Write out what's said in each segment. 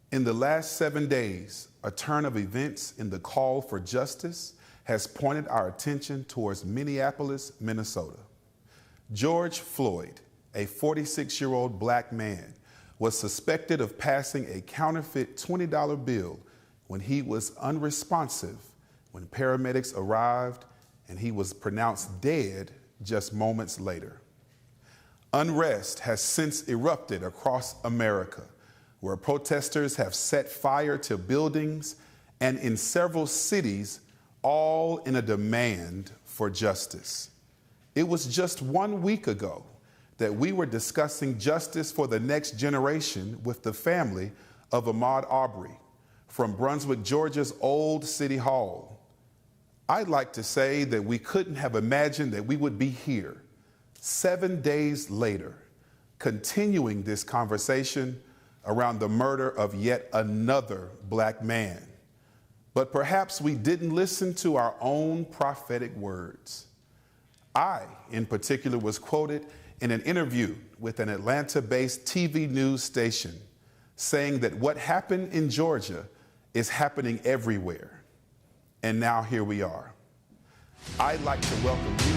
In the last 7 days, a turn of events in the call for justice has pointed our attention towards Minneapolis, Minnesota. George Floyd, a 46-year-old black man, was suspected of passing a counterfeit $20 bill when he was unresponsive when paramedics arrived, and he was pronounced dead just moments later. Unrest has since erupted across America, where protesters have set fire to buildings and in several cities, all in a demand for justice. It was just 1 week ago that we were discussing justice for the next generation with the family of Ahmaud Arbery from Brunswick, Georgia's old City Hall. I'd like to say that we couldn't have imagined that we would be here 7 days later, continuing this conversation around the murder of yet another black man. But perhaps we didn't listen to our own prophetic words. I, in particular, was quoted in an interview with an Atlanta-based TV news station saying that what happened in Georgia is happening everywhere. And now here we are. I'd like to welcome you.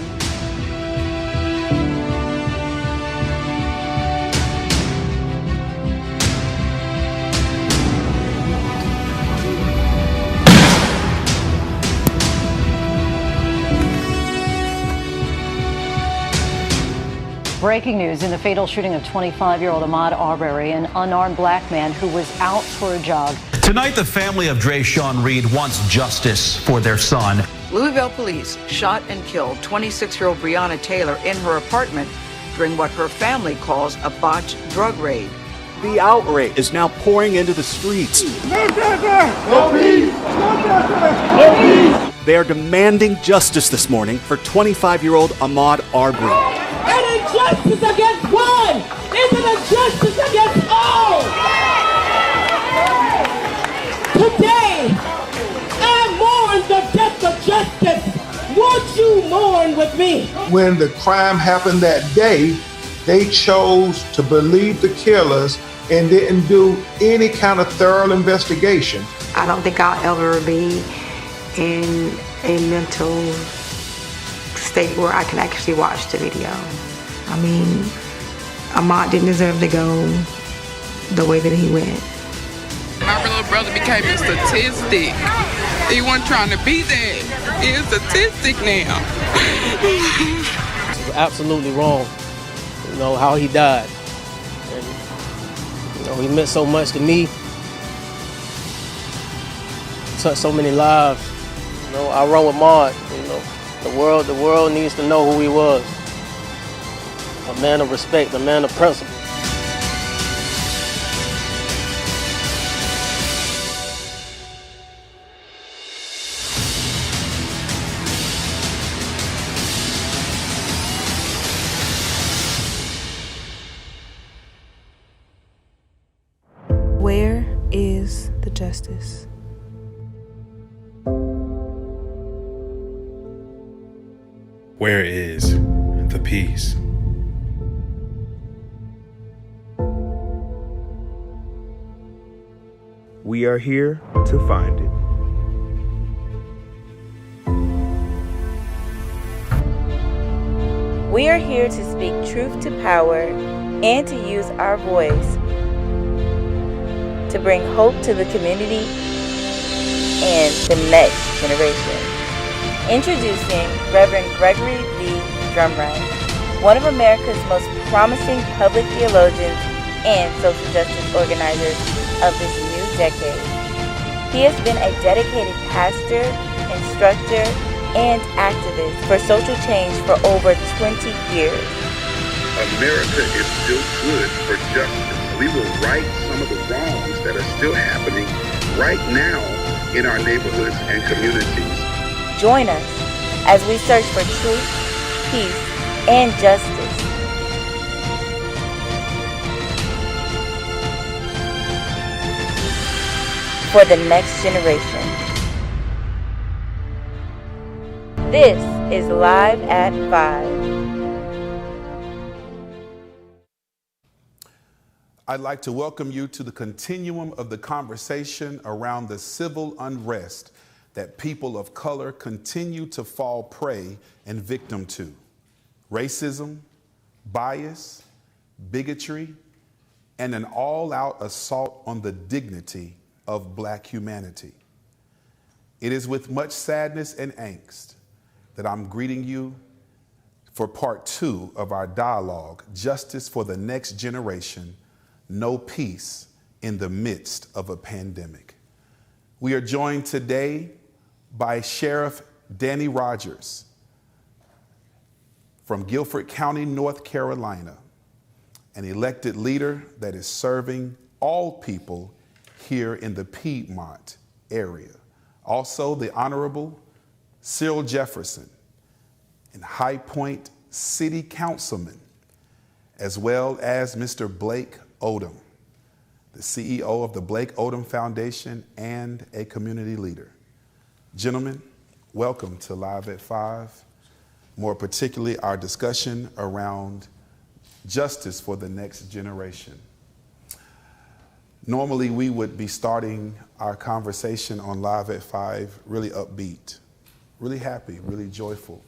Breaking news in the fatal shooting of 25-year-old Ahmaud Arbery, an unarmed black man who was out for a jog. Tonight, the family of Dre'Shawn Reed wants justice for their son. Louisville police shot and killed 26-year-old Breonna Taylor in her apartment during what her family calls a botched drug raid. The outrage is now pouring into the streets. No justice! No peace! No justice! No peace! They are demanding justice this morning for 25-year-old Ahmaud Arbery. An injustice against one is an injustice against all! Today, I mourn the death of justice. Won't you mourn with me? When the crime happened that day, they chose to believe the killers and didn't do any kind of thorough investigation. I don't think I'll ever be in a mental state where I can actually watch the video. I mean, Ahmaud didn't deserve to go the way that he went. My little brother became a statistic. He wasn't trying to be that. He is a statistic now. This is absolutely wrong, you know, how he died. And, you know, he meant so much to me. Touched so many lives. You know, I run with Ahmaud, you know. The world needs to know who he was. A man of respect, a man of principle. Where is the justice? Where is the peace? We are here to find it. We are here to speak truth to power and to use our voice to bring hope to the community and the next generation. Introducing Reverend Gregory B. Drumwright, one of America's most promising public theologians and social justice organizers of this new decade. He has been a dedicated pastor, instructor, and activist for social change for over 20 years. America is still good for justice. We will right some of the wrongs that are still happening right now in our neighborhoods and communities. Join us as we search for truth, peace, and justice. For the next generation. This is Live at 5. I'd like to welcome you to the continuum of the conversation around the civil unrest that people of color continue to fall prey and victim to. Racism, bias, bigotry, and an all-out assault on the dignity of Black humanity. It is with much sadness and angst that I'm greeting you for part 2 of our dialogue, Justice for the Next Generation, No Peace in the Midst of a Pandemic. We are joined today by Sheriff Danny Rogers from Guilford County, North Carolina, an elected leader that is serving all people here in the Piedmont area. Also, the Honorable Cyril Jefferson, and High Point City Councilman, as well as Mr. Blake Odom, the CEO of the Blake Odom Foundation and a community leader. Gentlemen, welcome to Live at 5, more particularly our discussion around justice for the next generation. Normally, we would be starting our conversation on Live at 5 really upbeat, really happy, really joyful.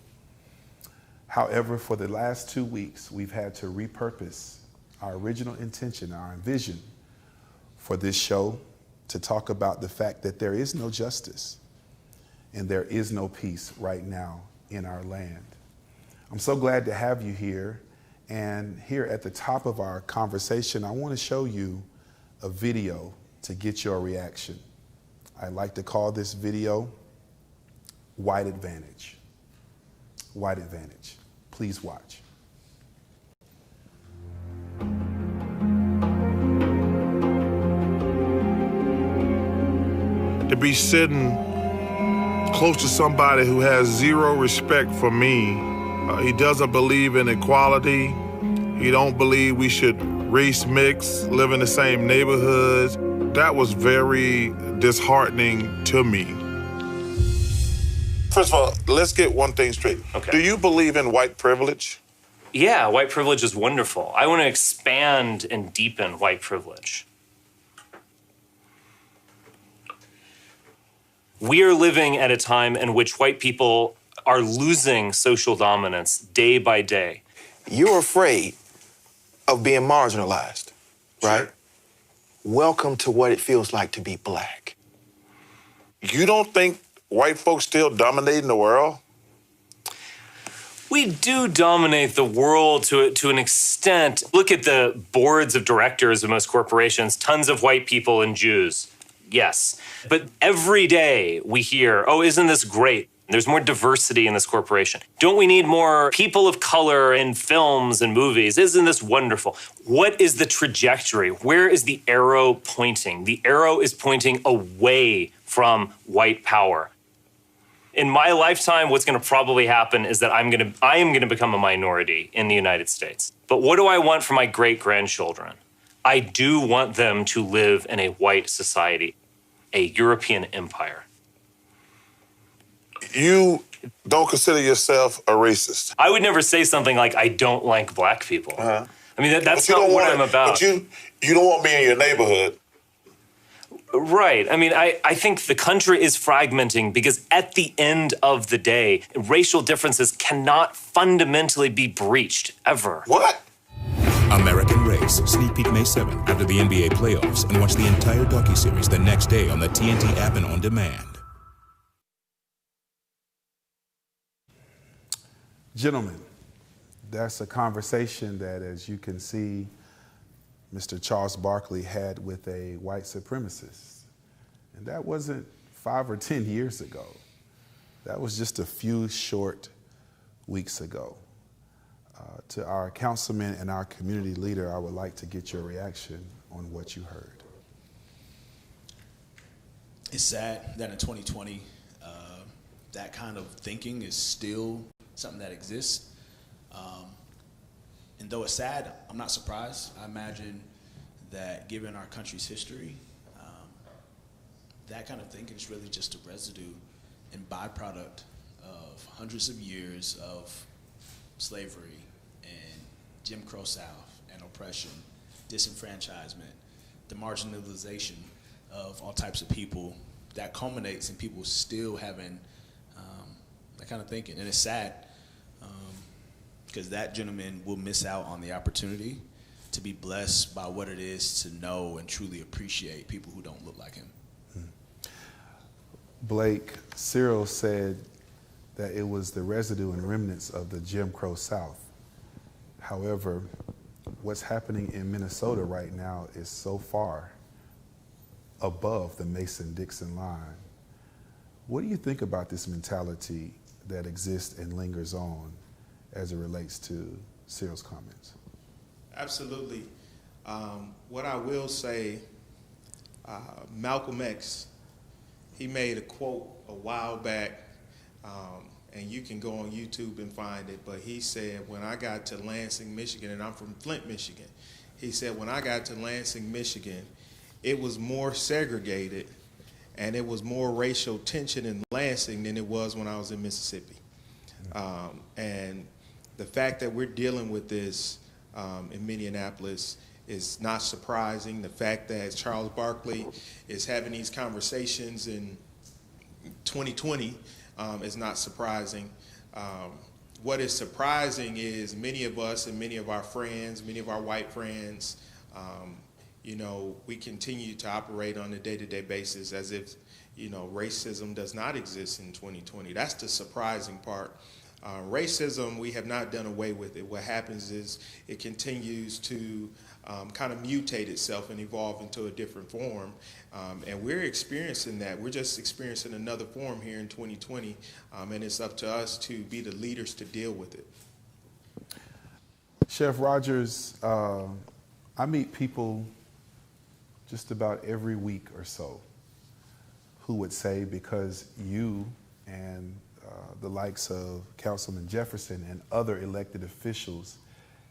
However, for the last 2 weeks, we've had to repurpose our original intention, our vision for this show to talk about the fact that there is no justice and there is no peace right now in our land. I'm so glad to have you here. And here at the top of our conversation, I want to show you a video to get your reaction. I like to call this video White Advantage. White Advantage. Please watch. To be sitting close to somebody who has zero respect for me, he doesn't believe in equality, he don't believe we should race mix, live in the same neighborhoods. That was very disheartening to me. First of all, let's get one thing straight. Okay. Do you believe in white privilege? Yeah, white privilege is wonderful. I want to expand and deepen white privilege. We are living at a time in which white people are losing social dominance day by day. You're afraid of being marginalized, right? Welcome to what it feels like to be Black. You don't think white folks still dominating the world? We do dominate the world to an extent. Look at the boards of directors of most corporations, tons of white people and Jews. Yes. But every day we hear, oh, isn't this great? There's more diversity in this corporation. Don't we need more people of color in films and movies? Isn't this wonderful? What is the trajectory? Where is the arrow pointing? The arrow is pointing away from white power. In my lifetime, what's going to probably happen is that I am going to become a minority in the United States. But what do I want for my great-grandchildren? I do want them to live in a white society, a European empire. You don't consider yourself a racist. I would never say something like, I don't like Black people. I mean, that's not what I'm about. But you don't want me in your neighborhood. Right. I mean, I think the country is fragmenting because at the end of the day, racial differences cannot fundamentally be breached, ever. What? American Race, sneak peek May 7th after the NBA playoffs, and watch the entire docuseries the next day on the TNT app and on demand. Gentlemen, that's a conversation that, as you can see, Mr. Charles Barkley had with a white supremacist. And that wasn't 5 or 10 years ago. That was just a few short weeks ago. To our councilman and our community leader, I would like to get your reaction on what you heard. It's sad that in 2020, that kind of thinking is still something that exists. And though it's sad, I'm not surprised. I imagine that given our country's history, that kind of thinking is really just a residue and byproduct of hundreds of years of slavery and Jim Crow South and oppression, disenfranchisement, the marginalization of all types of people that culminates in people still having that kind of thinking. And it's sad because that gentleman will miss out on the opportunity to be blessed by what it is to know and truly appreciate people who don't look like him. Blake, Cyril said that it was the residue and remnants of the Jim Crow South. However, what's happening in Minnesota right now is so far above the Mason-Dixon line. What do you think about this mentality that exists and lingers on as it relates to Cyril's comments? Absolutely. What I will say, Malcolm X, he made a quote a while back, and you can go on YouTube and find it, but he said, when I got to Lansing, Michigan, and I'm from Flint, Michigan, he said, when I got to Lansing, Michigan, it was more segregated and it was more racial tension in Lansing than it was when I was in Mississippi. And the fact that we're dealing with this in Minneapolis is not surprising. The fact that Charles Barkley is having these conversations in 2020 is not surprising. What is surprising is many of us and many of our friends, many of our white friends, you know, we continue to operate on a day-to-day basis as if, you know, racism does not exist in 2020. That's the surprising part. Racism, we have not done away with it. What happens is it continues to kind of mutate itself and evolve into a different form. And we're experiencing that. We're just experiencing another form here in 2020. And it's up to us to be the leaders to deal with it. Chef Rogers, I meet people just about every week or so who would say, because you and the likes of Councilman Jefferson and other elected officials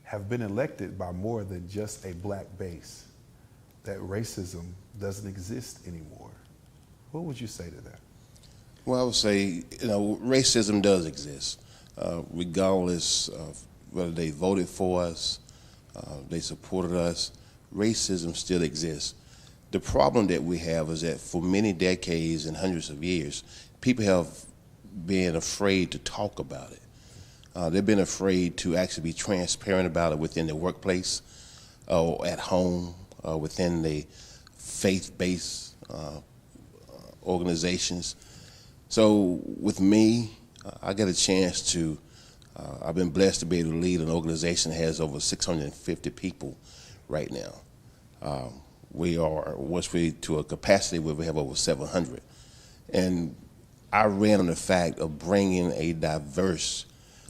have been elected by more than just a black base, that racism doesn't exist anymore. What would you say to that? Well, I would say, you know, racism does exist, regardless of whether they voted for us, they supported us. Racism still exists. The problem that we have is that for many decades and hundreds of years, people have been afraid to talk about it. They've been afraid to actually be transparent about it within the workplace, or at home, within the faith-based organizations. So with me, I got a chance to, I've been blessed to be able to lead an organization that has over 650 people right now. We are, once we to a capacity where we have over 700. And I ran on the fact of bringing a diverse,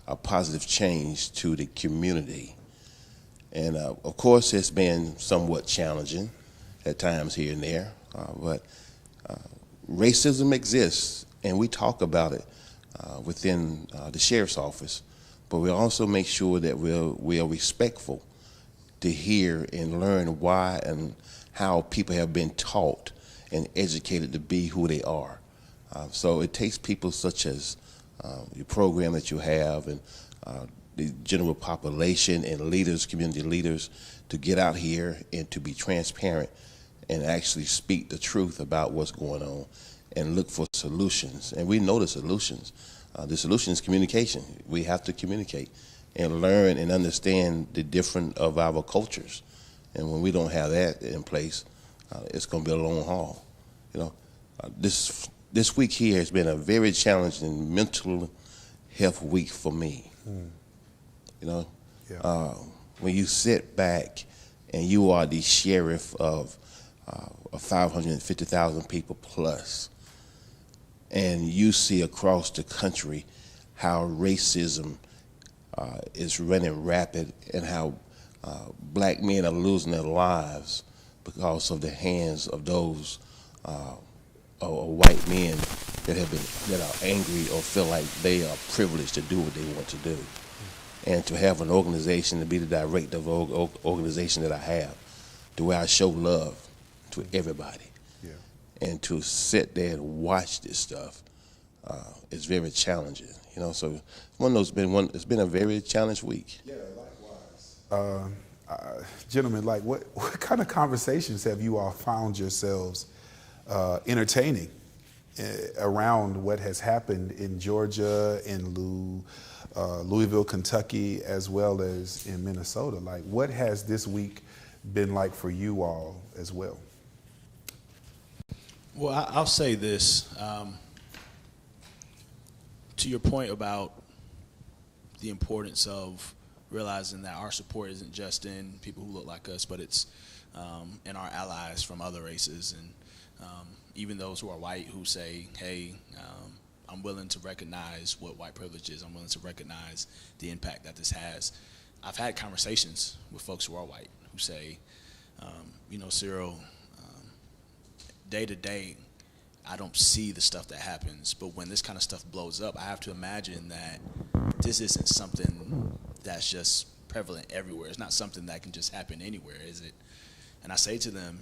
a positive change to the community. And of course, it's been somewhat challenging at times here and there, but racism exists, and we talk about it within the sheriff's office, but we also make sure that we are respectful to hear and learn why and how people have been taught and educated to be who they are. So it takes people such as your program that you have and the general population and leaders, community leaders, to get out here and to be transparent and actually speak the truth about what's going on and look for solutions. And we know the solutions. The solution is communication. We have to communicate and learn and understand the different of our cultures. And when we don't have that in place, it's going to be a long haul. You know, this week here has been a very challenging mental health week for me. You know, when you sit back and you are the sheriff of 550,000 people plus, and you see across the country how racism is running rapid and how black men are losing their lives because of the hands of those white men that are angry or feel like they are privileged to do what they want to do. And to have an organization, to be the director of an organization that I have, to where I show love to everybody, and to sit there and watch this stuff is very challenging. You know, so it's been a very challenged week. Yeah, likewise. Gentlemen, like what kind of conversations have you all found yourselves entertaining around what has happened in Georgia, in Louisville, Kentucky, as well as in Minnesota? Like, what has this week been like for you all as well? Well, I'll say this. To your point about the importance of realizing that our support isn't just in people who look like us, but it's in our allies from other races, and even those who are white who say, hey, I'm willing to recognize what white privilege is. I'm willing to recognize the impact that this has. I've had conversations with folks who are white who say, Cyril, day to day, I don't see the stuff that happens, but when this kind of stuff blows up, I have to imagine that this isn't something that's just prevalent everywhere. It's not something that can just happen anywhere, is it? And I say to them,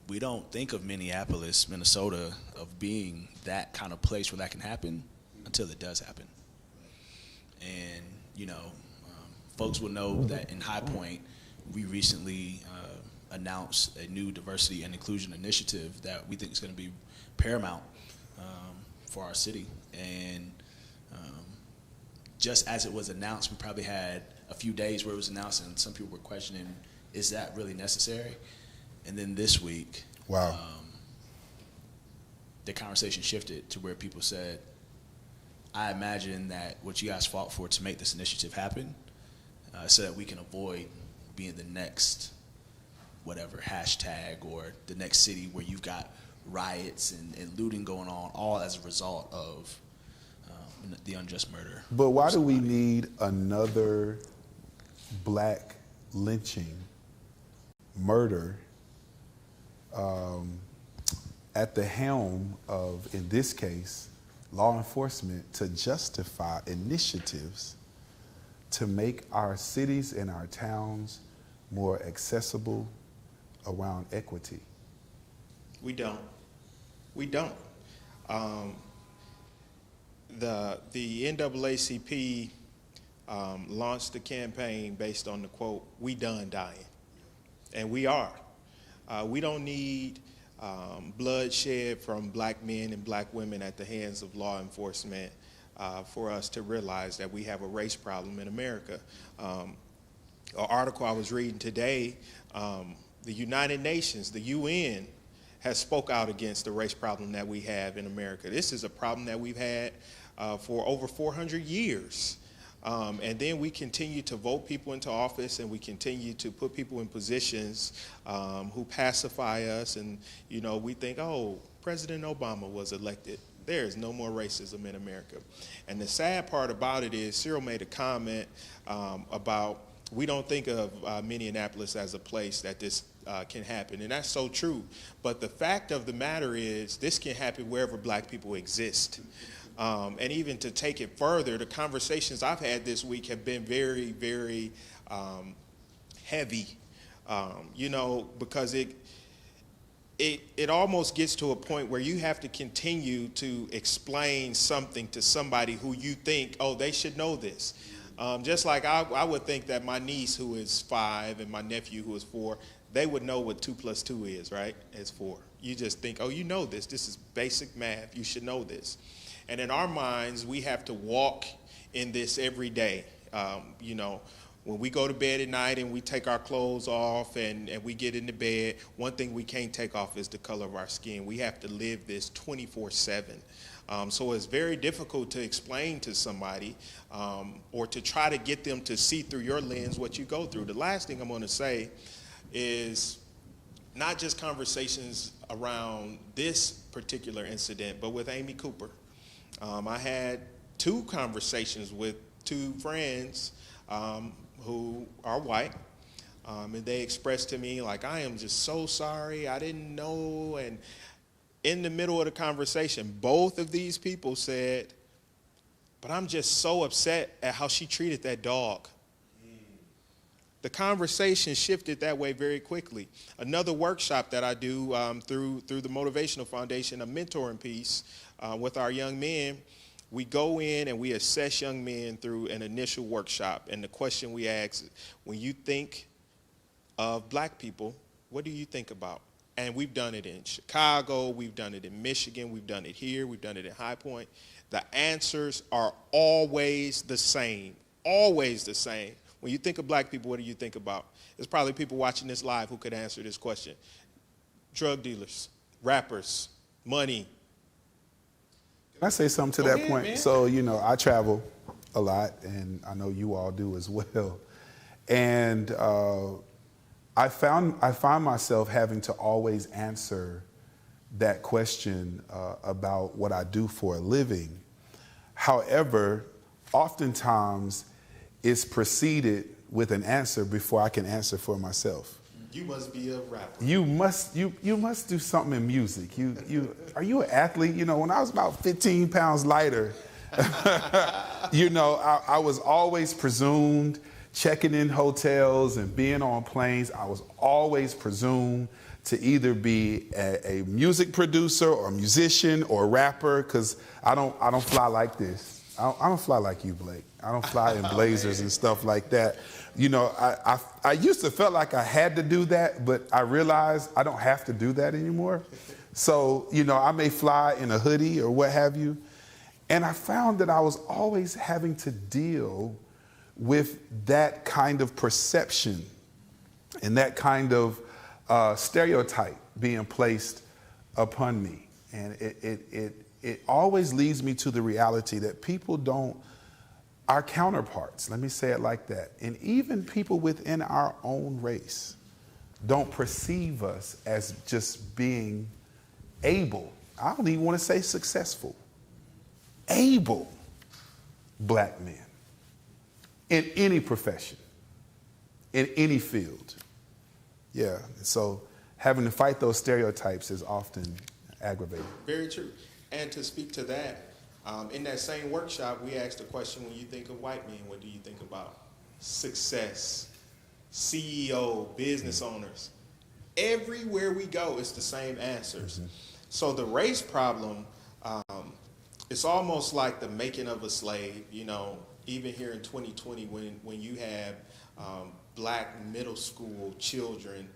we don't think of Minneapolis, Minnesota, of being that kind of place where that can happen until it does happen. And, folks will know that in High Point, we recently announced a new diversity and inclusion initiative that we think is going to be paramount for our city. And just as it was announced, we probably had a few days where it was announced and some people were questioning, is that really necessary? And then this week, wow, the conversation shifted to where people said, I imagine that what you guys fought for to make this initiative happen so that we can avoid being the next whatever hashtag or the next city where you've got riots and looting going on, all as a result of the unjust murder. But why do we need another black lynching, murder, at the helm of, in this case, law enforcement to justify initiatives to make our cities and our towns more accessible around equity? We don't. The NAACP launched the campaign based on the quote, "We done dying," and we are. We don't need bloodshed from black men and black women at the hands of law enforcement for us to realize that we have a race problem in America. An article I was reading today, the United Nations, the UN, has spoke out against the race problem that we have in America. This is a problem that we've had for over 400 years. And then we continue to vote people into office, and we continue to put people in positions who pacify us. And, we think, oh, President Obama was elected. There is no more racism in America. And the sad part about it is Cyril made a comment about we don't think of Minneapolis as a place that this can happen. And that's so true. But the fact of the matter is this can happen wherever black people exist. And even to take it further, the conversations I've had this week have been very, very heavy, because it almost gets to a point where you have to continue to explain something to somebody who you think, oh, they should know this. Just like I would think that my niece, who is 5, and my nephew, who is 4, they would know what 2 + 2 is, right? It's 4. You just think, oh, you know this. This is basic math. You should know this. And in our minds, we have to walk in this every day. When we go to bed at night and we take our clothes off and we get into bed, one thing we can't take off is the color of our skin. We have to live this 24/7. So it's very difficult to explain to somebody or to try to get them to see through your lens what you go through. The last thing I'm going to say is not just conversations around this particular incident, but with Amy Cooper. I had 2 conversations with 2 friends who are white, and they expressed to me, like, I am just so sorry, I didn't know. And in the middle of the conversation, both of these people said, but I'm just so upset at how she treated that dog. The conversation shifted that way very quickly. Another workshop that I do through the Motivational Foundation, a mentoring piece with our young men, we go in and we assess young men through an initial workshop. And the question we ask, when you think of black people, what do you think about? And we've done it in Chicago, we've done it in Michigan, we've done it here, we've done it in High Point. The answers are always the same, always the same. When you think of black people, what do you think about? There's probably people watching this live who could answer this question. Drug dealers, rappers, money. Can I say something to that point? Man. So, I travel a lot, and I know you all do as well. And I find myself having to always answer that question about what I do for a living. However, oftentimes it's preceded with an answer before I can answer for myself. You must be a rapper. You must do something in music. Are you an athlete? When I was about 15 pounds lighter, I was always presumed, checking in hotels and being on planes, I was always presumed to either be a music producer or a musician or a rapper, because I don't fly like this. I don't fly like you, Blake. I don't fly in blazers and stuff like that. I used to feel like I had to do that, but I realized I don't have to do that anymore. So, I may fly in a hoodie or what have you. And I found that I was always having to deal with that kind of perception and that kind of stereotype being placed upon me. And it always leads me to the reality that people our counterparts, let me say it like that, and even people within our own race don't perceive us as just being able, I don't even want to say successful, able black men in any profession, in any field. Yeah, so having to fight those stereotypes is often aggravating. Very true. And to speak to that, in that same workshop, we asked the question, when you think of white men, what do you think about? Success, CEO, business owners. Everywhere we go, it's the same answers. Mm-hmm. So the race problem, it's almost like the making of a slave, even here in 2020 when you have black middle school children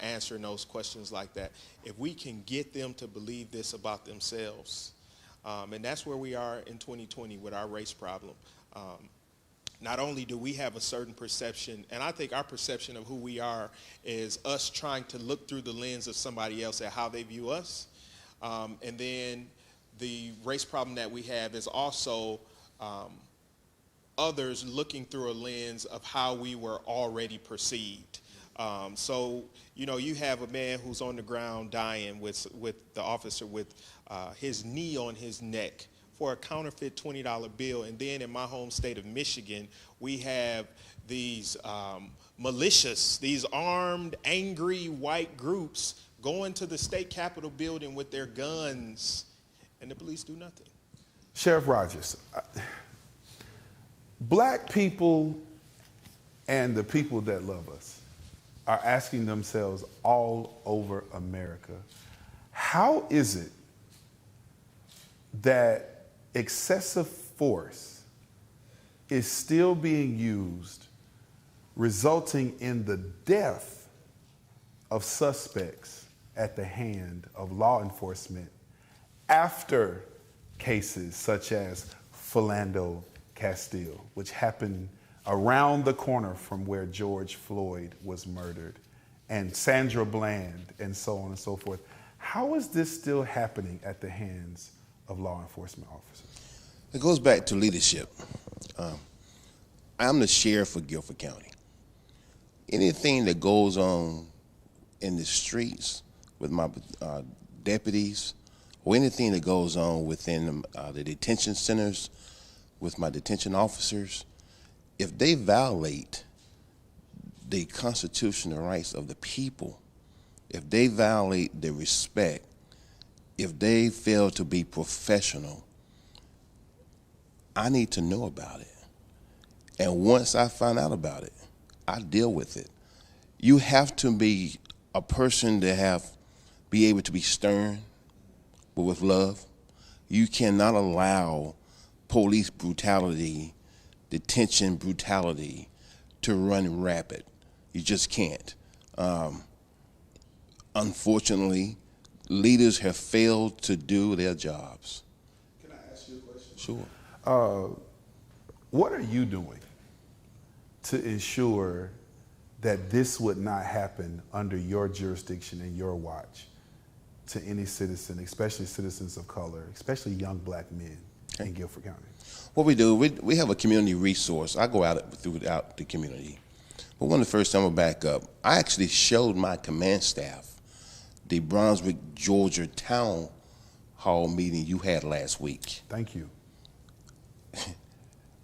answering those questions like that. If we can get them to believe this about themselves, and that's where we are in 2020 with our race problem. Not only do we have a certain perception, and I think our perception of who we are is us trying to look through the lens of somebody else at how they view us. And then the race problem that we have is also others looking through a lens of how we were already perceived. So, you have a man who's on the ground dying with the officer with his knee on his neck for a counterfeit $20 bill. And then in my home state of Michigan, we have these militias, these armed, angry white groups going to the state capitol building with their guns, and the police do nothing. Sheriff Rogers, black people and the people that love us are asking themselves all over America, how is it that excessive force is still being used, resulting in the death of suspects at the hand of law enforcement after cases such as Philando Castile, which happened around the corner from where George Floyd was murdered, and Sandra Bland, and so on and so forth? How is this still happening at the hands of law enforcement officers? It goes back to leadership. I'm the sheriff of Guilford County. Anything that goes on in the streets with my deputies, or anything that goes on within the detention centers with my detention officers, if they violate the constitutional rights of the people, if they violate their respect, if they fail to be professional, I need to know about it. And once I find out about it, I deal with it. You have to be a person to be able to be stern, but with love. You cannot allow police brutality, detention brutality to run rapid. You just can't. Unfortunately, leaders have failed to do their jobs. Can I ask you a question? Sure. What are you doing to ensure that this would not happen under your jurisdiction and your watch to any citizen, especially citizens of color, especially young black men in Guilford County? What we do, we have a community resource. I go out throughout the community. But one of the first time I back up, I actually showed my command staff the Brunswick, Georgia town hall meeting you had last week. Thank you.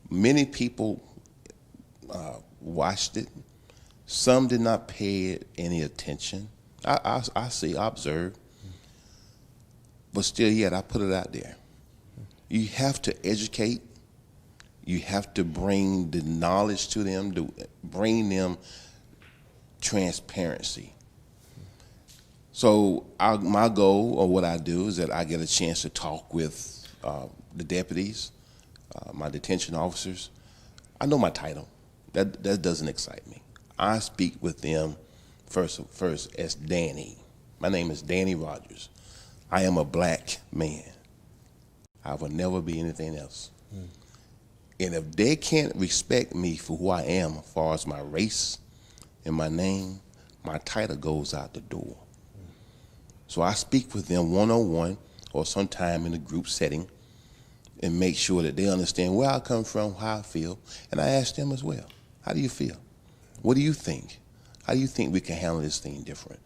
Many people watched it. Some did not pay any attention. I observed. But still yet, I put it out there. You have to educate. You have to bring the knowledge to them, to bring them transparency. So my goal, or what I do, is that I get a chance to talk with the deputies, my detention officers. I know my title. That doesn't excite me. I speak with them first as Danny. My name is Danny Rogers. I am a black man. I will never be anything else. And if they can't respect me for who I am as far as my race and my name, my title goes out the door. So I speak with them one-on-one or sometime in a group setting and make sure that they understand where I come from, how I feel, and I ask them as well, how do you feel? What do you think? How do you think we can handle this thing different?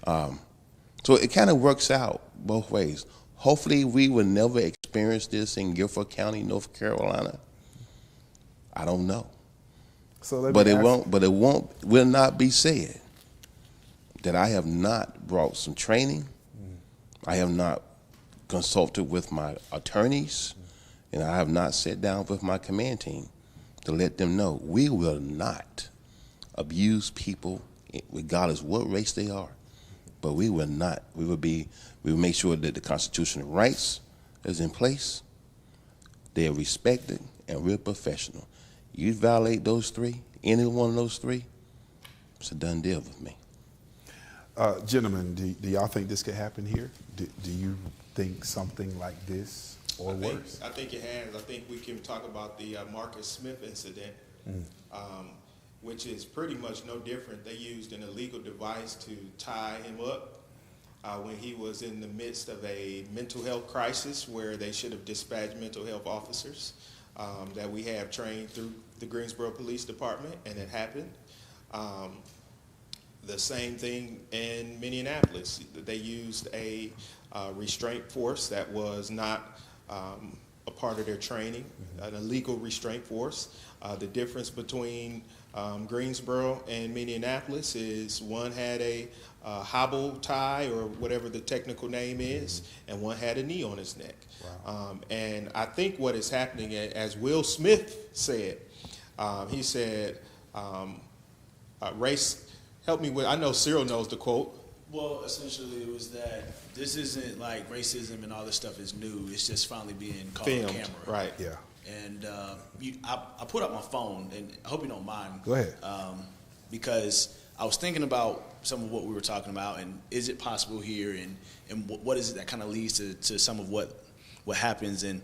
So it kind of works out both ways. Hopefully we will never experience this in Guilford County, North Carolina. I don't know. But it will not be said that I have not brought some training. I have not consulted with my attorneys, and I have not sat down with my command team to let them know we will not abuse people regardless what race they are. But we will not. We will make sure that the constitutional rights is in place. They are respected, and we're professional. You violate those three, any one of those three, it's a done deal with me. Gentlemen, do y'all think this could happen here? Do you think something like this or worse? I think it has. I think we can talk about the Marcus Smith incident, which is pretty much no different. They used an illegal device to tie him up when he was in the midst of a mental health crisis where they should have dispatched mental health officers that we have trained through the Greensboro Police Department, and it happened. The same thing in Minneapolis. They used a restraint force that was not a part of their training, an illegal restraint force. The difference between Greensboro and Minneapolis is one had a hobble tie, or whatever the technical name is, and one had a knee on his neck. Wow. And I think what is happening, as Will Smith said, he said, race, help me with, I know Cyril knows the quote. Well, essentially it was that this isn't like racism and all this stuff is new. It's just finally being caught on camera. Right, yeah. And I put up my phone, and I hope you don't mind. Go ahead. Because I was thinking about some of what we were talking about, and is it possible here, and what is it that kind of leads to some of what happens. And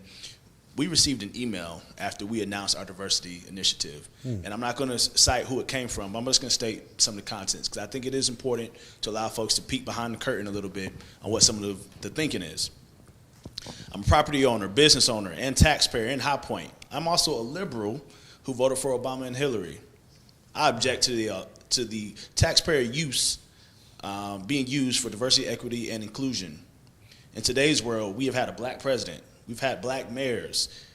we received an email after we announced our diversity initiative. And I'm not going to cite who it came from. I'm just going to state some of the contents, because I think it is important to allow folks to peek behind the curtain a little bit on what some of the thinking is. I'm a property owner, business owner, and taxpayer in High Point. I'm also a liberal who voted for Obama and Hillary. I object to the taxpayer use being used for diversity, equity, and inclusion. In today's world, we have had a black president. We've had black mayors.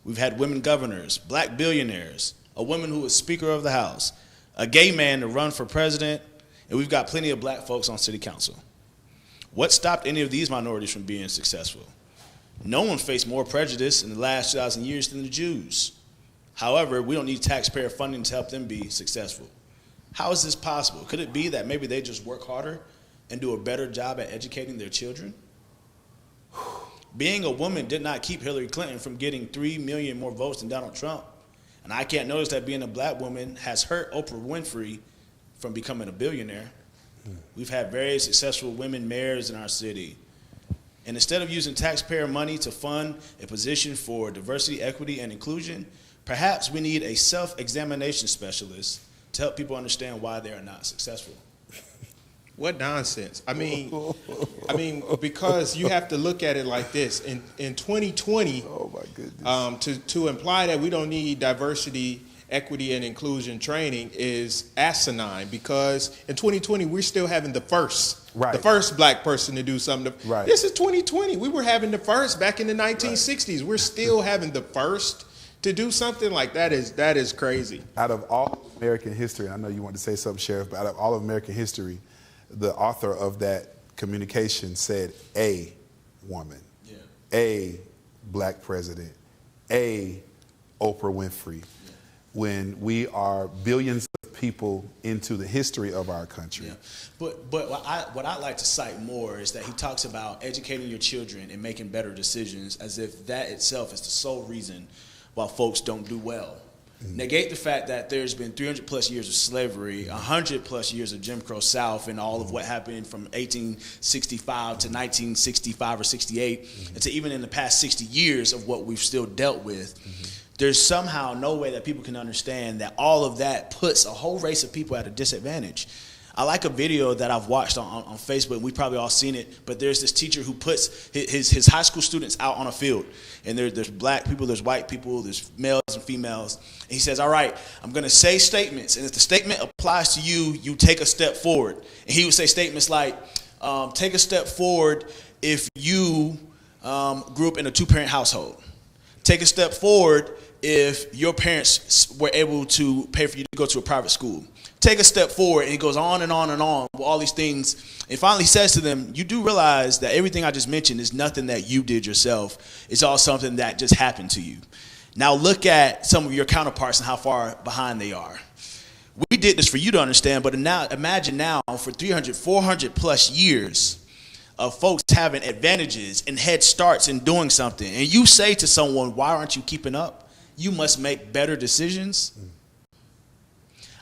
We've had women governors, black billionaires, a woman who is Speaker of the House, a gay man to run for president, and we've got plenty of black folks on city council. What stopped any of these minorities from being successful? No one faced more prejudice in the last 2,000 years than the Jews. However, we don't need taxpayer funding to help them be successful. How is this possible? Could it be that maybe they just work harder and do a better job at educating their children? Being a woman did not keep Hillary Clinton from getting 3 million more votes than Donald Trump. And I can't notice that being a black woman has hurt Oprah Winfrey from becoming a billionaire. We've had very successful women mayors in our city. And instead of using taxpayer money to fund a position for diversity, equity, and inclusion, perhaps we need a self-examination specialist to help people understand why they are not successful. What nonsense. I mean, because you have to look at it like this. In 2020, oh my goodness, to imply that we don't need diversity, equity, and inclusion training is asinine, because in 2020, we're still having the first black person to do something. Right. This is 2020. We were having the first back in the 1960s. Right. We're still having the first to do something like that. Is crazy. Out of all American history, I know you want to say something, Sheriff, but out of all of American history, the author of that communication said a woman, a black president, a Oprah Winfrey. Yeah. When we are billions of people into the history of our country. Yeah. But what I like to cite more is that he talks about educating your children and making better decisions, as if that itself is the sole reason why folks don't do well. Negate the fact that there's been 300 plus years of slavery, 100 plus years of Jim Crow South, and all of what happened from 1865 to 1965 or 68, and to even in the past 60 years of what we've still dealt with. There's somehow no way that people can understand that all of that puts a whole race of people at a disadvantage. I like a video that I've watched on Facebook, and we've probably all seen it, but there's this teacher who puts his high school students out on a field, and there's black people, there's white people, there's males and females, and he says, all right, I'm going to say statements, and if the statement applies to you, you take a step forward. And he would say statements like, take a step forward if you grew up in a two-parent household. Take a step forward if your parents were able to pay for you to go to a private school. Take a step forward, and he goes on and on and on with all these things. And finally he says to them, you do realize that everything I just mentioned is nothing that you did yourself. It's all something that just happened to you. Now look at some of your counterparts and how far behind they are. We did this for you to understand, but now imagine now for 300, 400 plus years of folks having advantages and head starts in doing something. And you say to someone, why aren't you keeping up? You must make better decisions.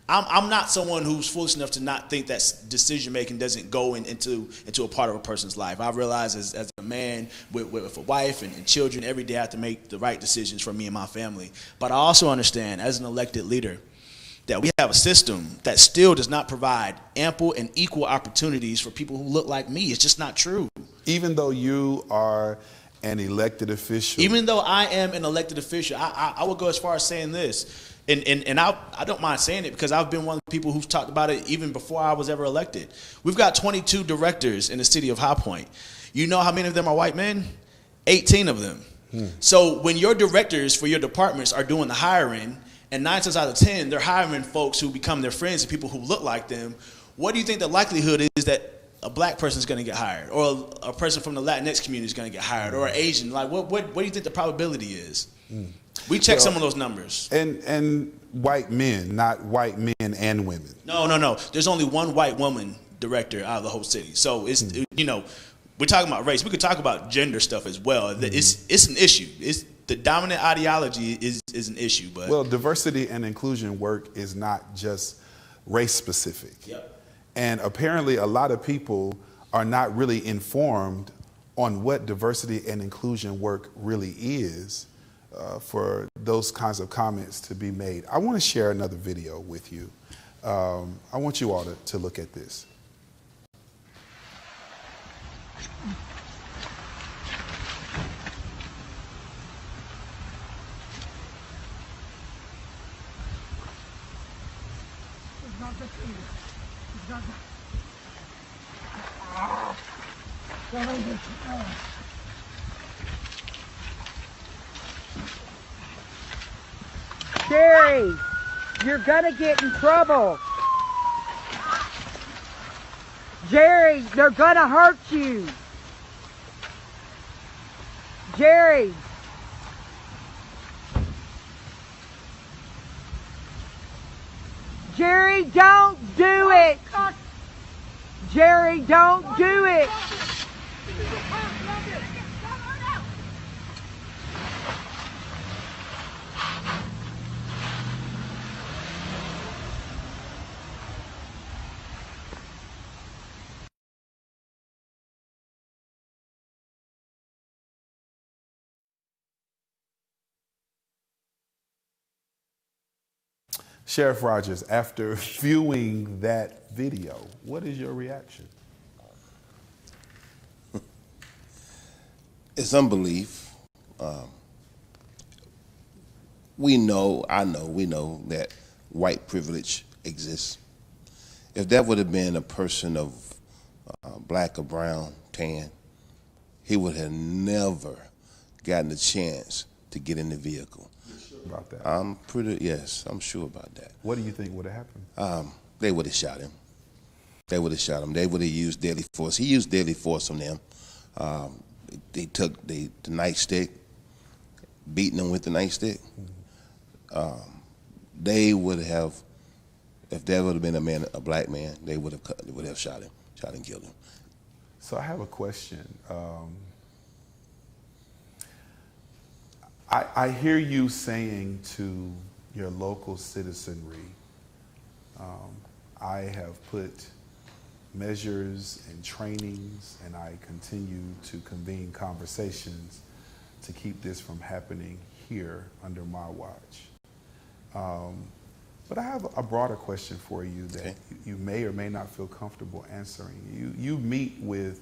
I'm not someone who's foolish enough to not think that decision making doesn't go into a part of a person's life. I realize as a man with a wife and children, every day I have to make the right decisions for me and my family. But I also understand as an elected leader that we have a system that still does not provide ample and equal opportunities for people who look like me. It's just not true. Even though you are an elected official. Even though I am an elected official, I would go as far as saying this. And I don't mind saying it because I've been one of the people who's talked about it even before I was ever elected. We've got 22 directors in the city of High Point. You know how many of them are white men? 18 of them. So when your directors for your departments are doing the hiring, and 9 times out of 10, they're hiring folks who become their friends and people who look like them, what do you think the likelihood is that a black person is going to get hired, or a person from the Latinx community is going to get hired, or an Asian? Like, what do you think the probability is? We check some of those numbers. And white men, not white men and women. No. There's only one white woman director out of the whole city. So it's we're talking about race. We could talk about gender stuff as well. It's an issue. It's the dominant ideology is an issue. But well, diversity and inclusion work is not just race specific. Yep. And apparently a lot of people are not really informed on what diversity and inclusion work really is. For those kinds of comments to be made. I want to share another video with you. I want you all to look at this. Jerry, you're gonna get in trouble. Jerry, they're gonna hurt you. Jerry. Jerry, don't do it. Jerry, don't do it. Sheriff Rogers, after viewing that video, what is your reaction? It's unbelief. We know that white privilege exists. If that would have been a person of black or brown, tan, he would have never gotten a chance to get in the vehicle. You're sure about that? I'm sure about that. What do you think would have happened? They would have shot him. They would have shot him. They would have used deadly force. He used deadly force on them. They took the nightstick, beating them with the nightstick. They would have, if there would have been a black man, they would have shot and killed him. So I have a question. I hear you saying to your local citizenry, I have put measures and trainings, and I continue to convene conversations to keep this from happening here under my watch. But I have a broader question for you that you may or may not feel comfortable answering. You meet with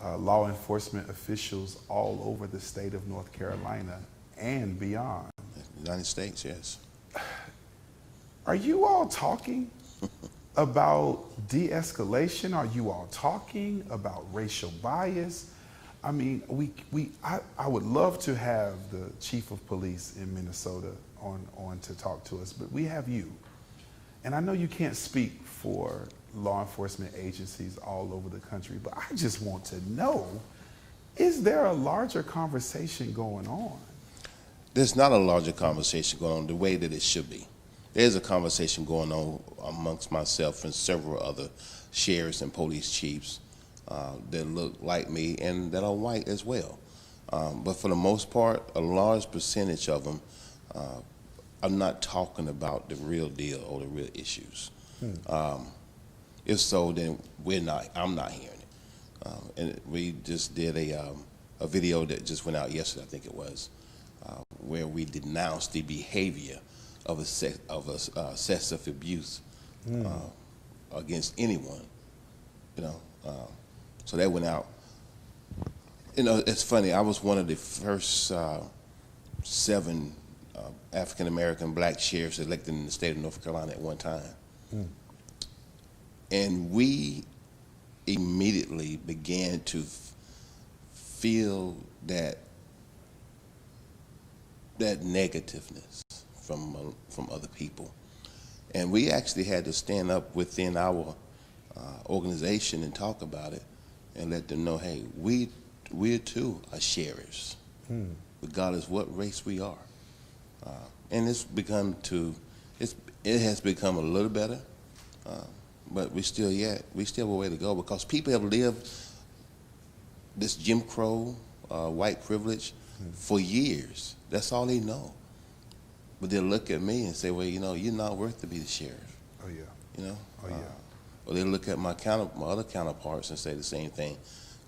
law enforcement officials all over the state of North Carolina and beyond. United States, yes. Are you all talking about de-escalation? Are you all talking about racial bias? I mean, I would love to have the chief of police in Minnesota on to talk to us, but we have you. And I know you can't speak for law enforcement agencies all over the country, but I just want to know, is there a larger conversation going on? There's not a larger conversation going on the way that it should be. There's a conversation going on amongst myself and several other sheriffs and police chiefs that look like me and that are white as well. But for the most part, a large percentage of them are not talking about the real deal or the real issues. If so, then I'm not hearing it. And we just did a video that just went out yesterday, I think it was, where we denounced the behavior of excessive abuse against anyone, so that went out. It's funny, I was one of the first 7 African American black sheriffs elected in the state of North Carolina at one time. And we immediately began to feel that negativeness from other people. And we actually had to stand up within our organization and talk about it and let them know, hey, we too are sheriffs, regardless what race we are. And it has become a little better, but we still have a way to go, because people have lived this Jim Crow, white privilege for years. That's all they know. But they'll look at me and say, well, you're not worth to be the sheriff. Oh, yeah. Oh, yeah. Or they look at my other counterparts and say the same thing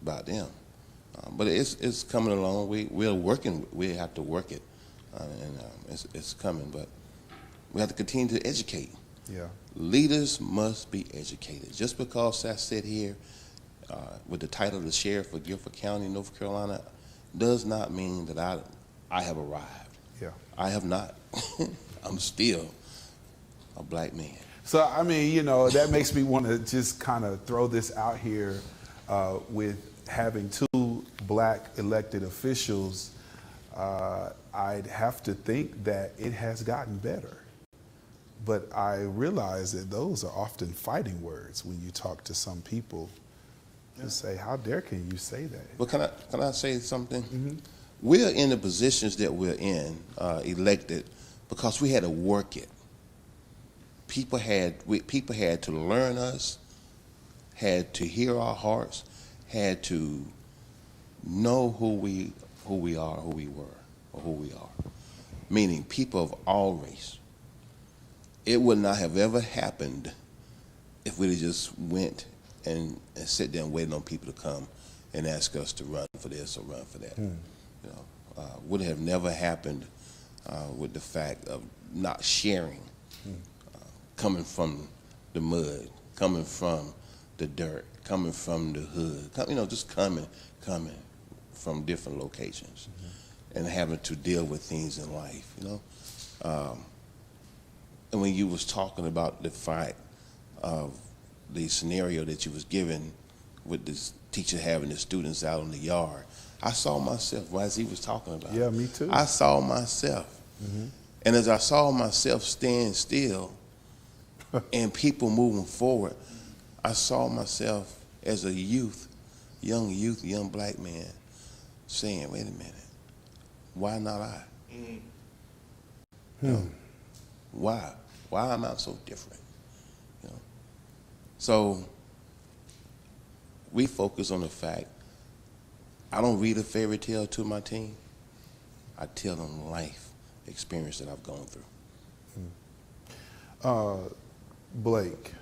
about them. But it's coming along. We're working. We have to work it, and it's coming. But we have to continue to educate. Yeah. Leaders must be educated. Just because I sit here with the title of the sheriff of Guilford County, North Carolina, does not mean that I have arrived. Yeah. I have not. I'm still a black man. So, I mean, that makes me want to just kind of throw this out here with having 2 black elected officials. I'd have to think that it has gotten better. But I realize that those are often fighting words when you talk to some people. You say, how dare can you say that? But can I say something? Mm-hmm. We're in the positions that we're in, elected, because we had to work it. People had to learn us, had to hear our hearts, had to know who we are, who we were, or who we are. Meaning people of all race. It would not have ever happened if we just went and sit there and waited on people to come and ask us to run for this or run for that. Would have never happened with the fact of not sharing coming from the mud, coming from the dirt, coming from the hood, just coming from different locations, and having to deal with things in life, and when you was talking about the fact of the scenario that you was given with this teacher having the students out in the yard, I saw myself as he was talking about. Yeah, me too. I saw myself. And as I saw myself stand still and people moving forward, I saw myself as a young black man saying, wait a minute, why not I? Why? Why am I so different? So we focus on the fact, I don't read a fairy tale to my team. I tell them life experience that I've gone through. Blake,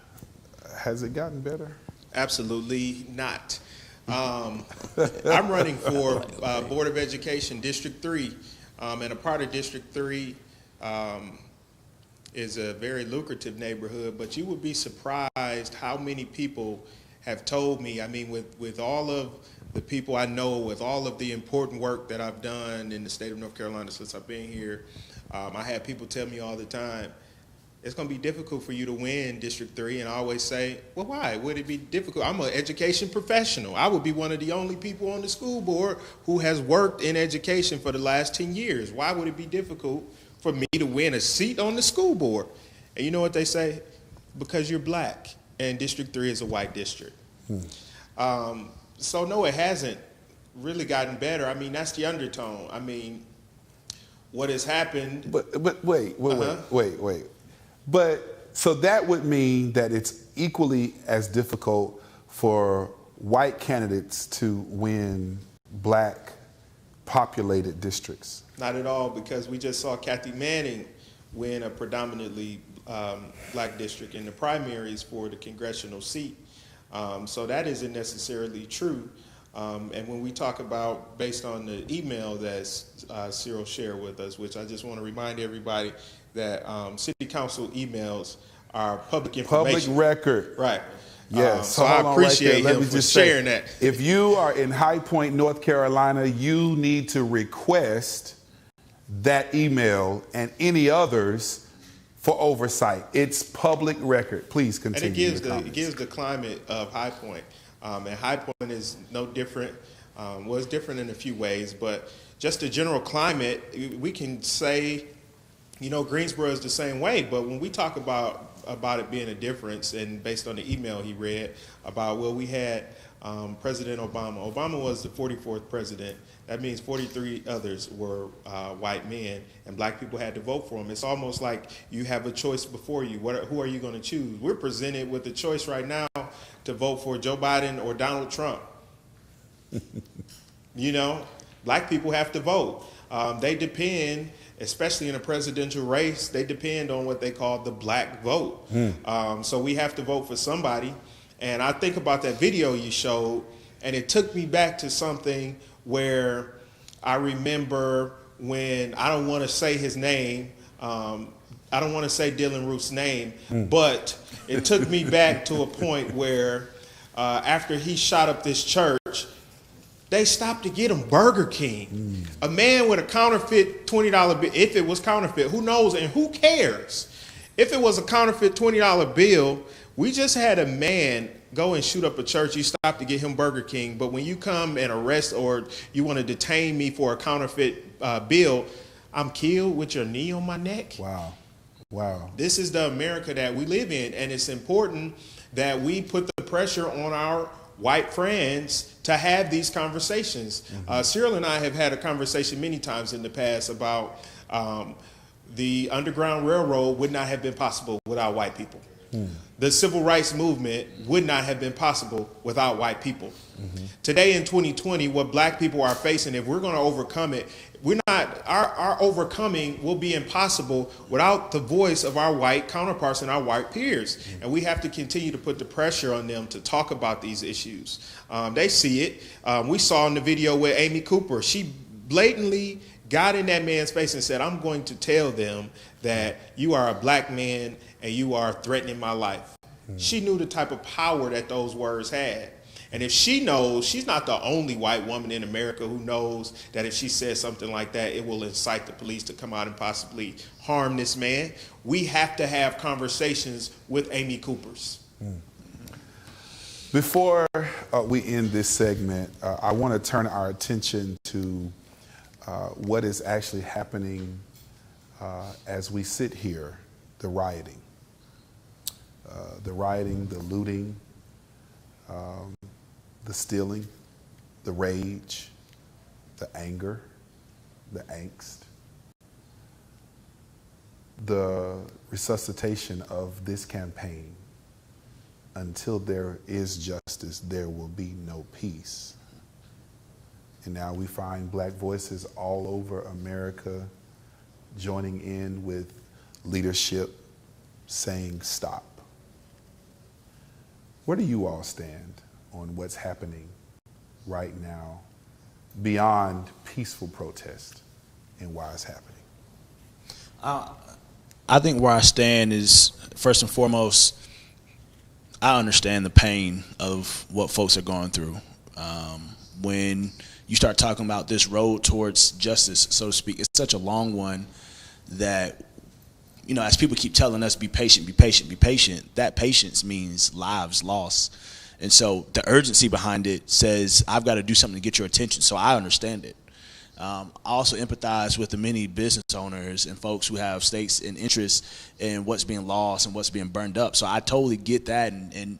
has it gotten better? Absolutely not. I'm running for Board of Education District 3, and a part of District 3 is a very lucrative neighborhood, but you would be surprised how many people have told me, with all of the people I know, with all of the important work that I've done in the state of North Carolina since I've been here, I have people tell me all the time, it's going to be difficult for you to win District 3, and I always say, well, why would it be difficult? I'm an education professional. I would be one of the only people on the school board who has worked in education for the last 10 years. Why would it be difficult for me to win a seat on the school board? And you know what they say? Because you're black, and District 3 is a white district. So no, it hasn't really gotten better. That's the undertone. What has happened? But wait. But so that would mean that it's equally as difficult for white candidates to win black populated districts. Not at all, because we just saw Kathy Manning win a predominantly black district in the primaries for the congressional seat. So that isn't necessarily true. And when we talk about, based on the email that Cyril shared with us, which I just want to remind everybody that city council emails are public information. Public record. Right. Yes. So I appreciate him for sharing that. If you are in High Point, North Carolina, you need to request that email and any others for oversight. It's public record. Please continue. And it gives the climate of High Point. And High Point is no different. It's different in a few ways, but just the general climate, we can say, Greensboro is the same way. But when we talk about it being a difference, and based on the email he read about, we had President Obama. Obama was the 44th president. That means 43 others were white men, and black people had to vote for him. It's almost like you have a choice before you. Who are you going to choose? We're presented with the choice right now to vote for Joe Biden or Donald Trump. Black people have to vote. They depend, especially in a presidential race, they depend on what they call the black vote. So we have to vote for somebody. And I think about that video you showed, and it took me back to something where I remember when, I don't want to say his name, I don't want to say Dylan Roof's name, but it took me back to a point where after he shot up this church, they stopped to get him Burger King. A man with a counterfeit $20 bill, if it was counterfeit, who knows and who cares? If it was a counterfeit $20 bill, we just had a man go and shoot up a church. You stop to get him Burger King, but when you come and arrest or you want to detain me for a counterfeit bill, I'm killed with your knee on my neck. Wow. This is the America that we live in, and it's important that we put the pressure on our white friends to have these conversations. Cyril and I have had a conversation many times in the past about the Underground Railroad would not have been possible without white people. The civil rights movement would not have been possible without white people. Today in 2020, what black people are facing, if we're going to overcome it, our overcoming will be impossible without the voice of our white counterparts and our white peers. And we have to continue to put the pressure on them to talk about these issues. They see it. We saw in the video with Amy Cooper, she blatantly got in that man's face and said, I'm going to tell them that you are a black man and you are threatening my life. She knew the type of power that those words had. And if she knows, she's not the only white woman in America who knows that if she says something like that, it will incite the police to come out and possibly harm this man. We have to have conversations with Amy Coopers. Before we end this segment, I want to turn our attention to what is actually happening as we sit here, the rioting, the looting, the stealing, the rage, the anger, the angst, the resuscitation of this campaign. Until there is justice, there will be no peace. And now we find black voices all over America joining in with leadership saying stop. Where do you all stand on what's happening right now beyond peaceful protest and why it's happening? I think where I stand is, first and foremost, I understand the pain of what folks are going through. When you start talking about this road towards justice, so to speak, it's such a long one that, you know, as people keep telling us, be patient, be patient, be patient, that patience means lives lost. And so the urgency behind it says, I've got to do something to get your attention, so I understand it. I also empathize with the many business owners and folks who have stakes and interests in what's being lost and what's being burned up. So I totally get that. And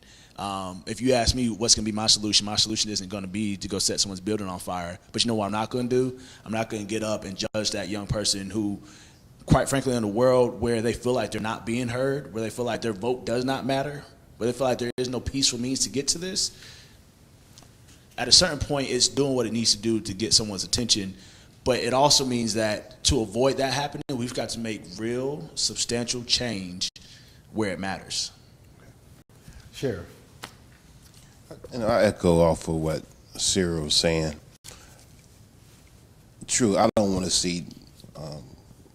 if you ask me what's going to be my solution isn't going to be to go set someone's building on fire. But you know what I'm not going to do? I'm not going to get up and judge that young person who, quite frankly, in a world where they feel like they're not being heard, where they feel like their vote does not matter, where they feel like there is no peaceful means to get to this, at a certain point, it's doing what it needs to do to get someone's attention. But it also means that to avoid that happening, we've got to make real, substantial change where it matters. Sheriff. And I echo off of what Cyril was saying. True, I don't want to see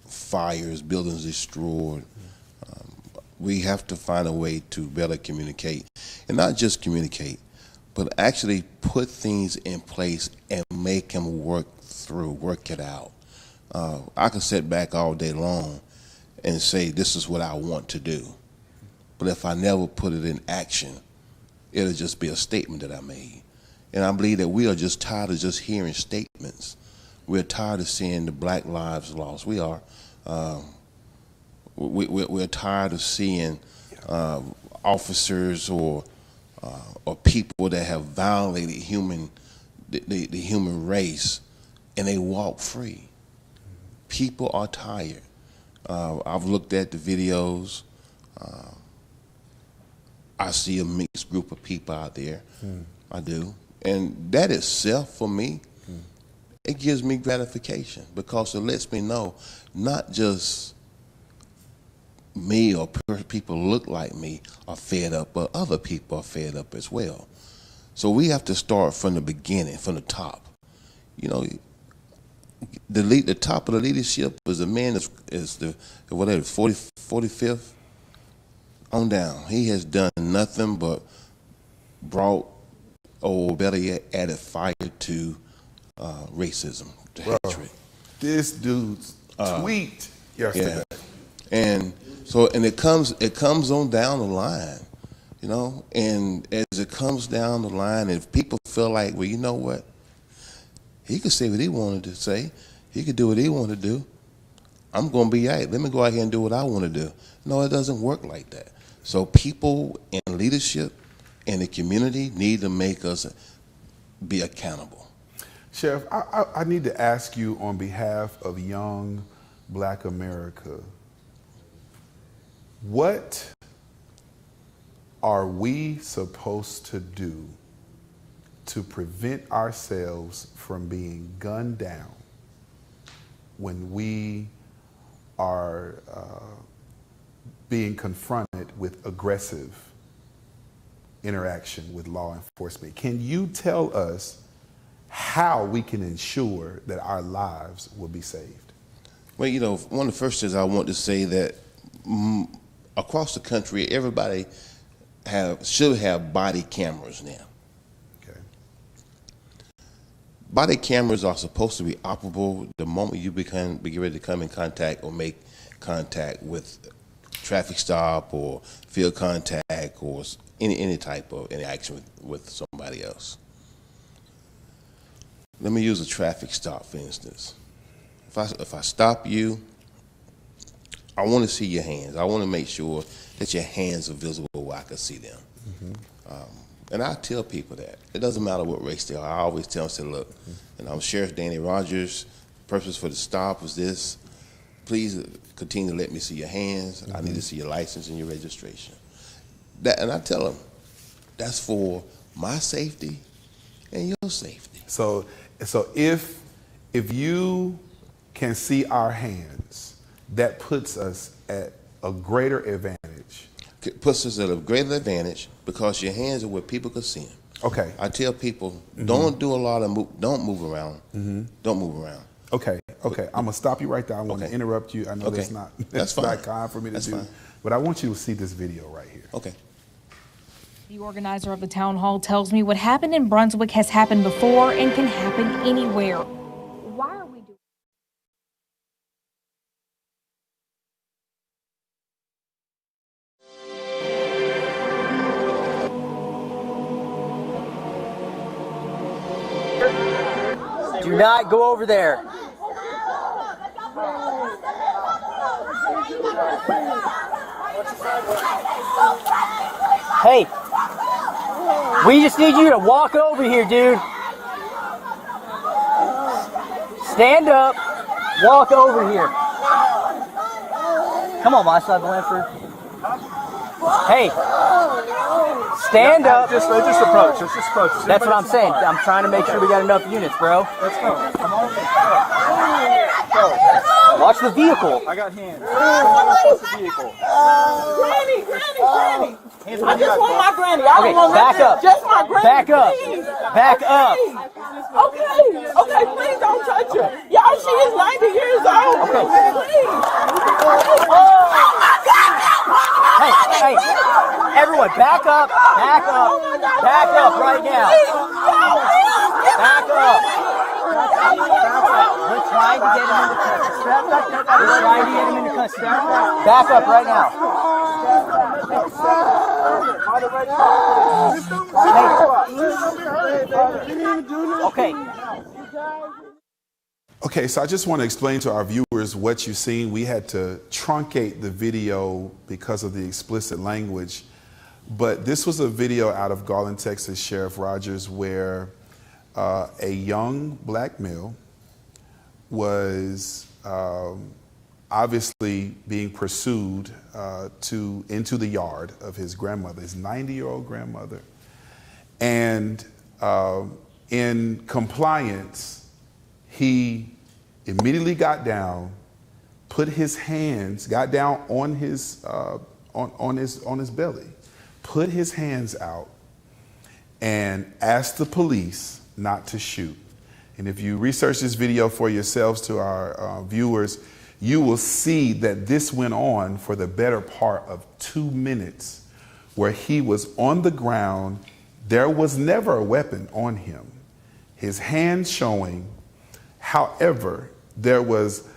fires, buildings destroyed. We have to find a way to better communicate. And not just communicate, but actually put things in place and make them work it out. I can sit back all day long and say, this is what I want to do. But if I never put it in action, it'll just be a statement that I made. And I believe that we are just tired of just hearing statements. We're tired of seeing the black lives lost. We are. We're tired of seeing officers or people that have violated the human race, and they walk free. People are tired. I've looked at the videos. I see a mixed group of people out there. I do. And that itself, for me, it gives me gratification, because it lets me know not just me or people who look like me are fed up, but other people are fed up as well. So we have to start from the beginning, from the top. You know, the top of the leadership is a man is the 45th on down. He has done nothing but brought, or better yet, added fire to racism, to hatred. This dude's tweet yesterday. Yeah. And so, and it comes on down the line, you know, and as it comes down the line, if people feel like, well, you know what, he could say what he wanted to say, he could do what he wanted to do, I'm going to be all right, let me go out here and do what I want to do. No, it doesn't work like that. So people in leadership in the community need to make us be accountable. Sheriff, I need to ask you on behalf of young Black America, what are we supposed to do to prevent ourselves from being gunned down when we are being confronted with aggressive interaction with law enforcement? Can you tell us how we can ensure that our lives will be saved? Well, you know, one of the first things I want to say that across the country, everybody should have body cameras now. Okay. Body cameras are supposed to be operable the moment you begin ready to come in contact or make contact with traffic stop or field contact or any type of interaction with somebody else. Let me use a traffic stop, for instance. If I stop you, I want to see your hands. I want to make sure that your hands are visible where I can see them. And I tell people that. It doesn't matter what race they are. I always tell them, say, look, and I'm Sheriff Danny Rogers. Purpose for the stop was this. Please continue to let me see your hands. I need to see your license and your registration. And I tell them, that's for my safety and your safety. So if you can see our hands, that puts us at a greater advantage. It puts us at a greater advantage because your hands are where people can see them. Okay. I tell people, don't do a lot of don't move around. Don't move around. Okay. I'm gonna stop you right there. I want to interrupt you. I know that's not kind for me to do, but I want you to see this video right here. Okay. The organizer of the town hall tells me what happened in Brunswick has happened before and can happen anywhere. Why are we doing? Do not go over there. Hey, we just need you to walk over here, dude. Stand up, walk over here. Come on, my side, Blanford. Hey, stand up. Just approach. Let's just approach. That's what I'm saying. I'm trying to make sure we got enough units, bro. Let's go. Come on. Go. Watch the vehicle. I got hands. Watch the vehicle. Granny. I just want my granny. I don't want back up. Just my granny. Back up. Please. Back up. Okay, please don't touch her. Y'all, she is 90 years old. Okay. Please. Oh my God. Hey, everyone, back up right now. Back up. We're trying to get him into custody. Back up right now. Okay. Okay, so I just want to explain to our viewers what you've seen. We had to truncate the video because of the explicit language, but this was a video out of Garland, Texas, Sheriff Rogers, where a young black male was obviously being pursued into the yard of his grandmother, his 90-year-old grandmother. And in compliance, he immediately got down, got down on his belly, put his hands out, and asked the police not to shoot. And if you research this video for yourselves, to our viewers, you will see that this went on for the better part of 2 minutes, where he was on the ground. There was never a weapon on him, his hands showing. However, there was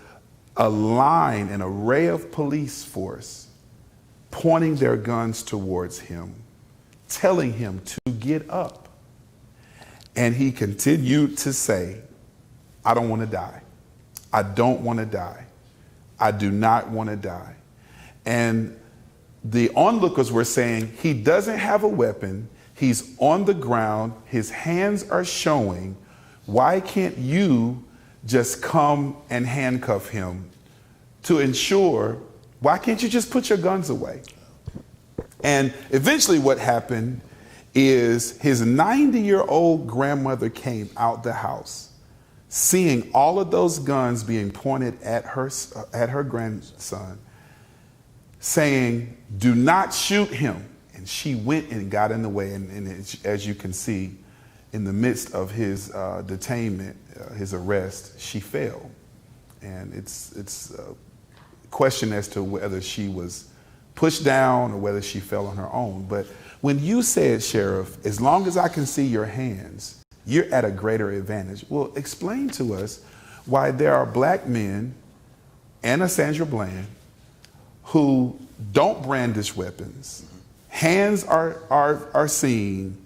a line, an array of police force pointing their guns towards him, telling him to get up. And he continued to say, I don't want to die. I don't want to die. I do not want to die. And the onlookers were saying, he doesn't have a weapon. He's on the ground. His hands are showing. Why can't you just come and handcuff him to ensure? Why can't you just put your guns away? And eventually what happened is his 90-year-old grandmother came out the house, seeing all of those guns being pointed at her grandson, saying, do not shoot him. And she went and got in the way. And as you can see, in the midst of his detainment, his arrest, she fell. And it's a question as to whether she was pushed down or whether she fell on her own. But when you said, Sheriff, as long as I can see your hands, you're at a greater advantage. Well, explain to us why there are black men and a Sandra Bland who don't brandish weapons, hands are seen,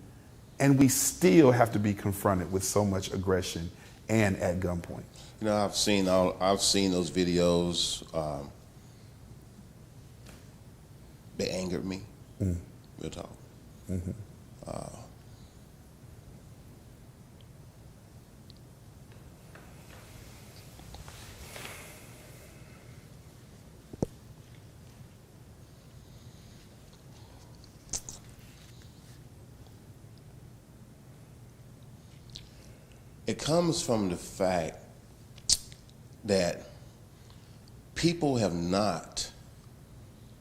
and we still have to be confronted with so much aggression and at gunpoint. You know, I've seen those videos. They angered me. Real talk. It comes from the fact that people have not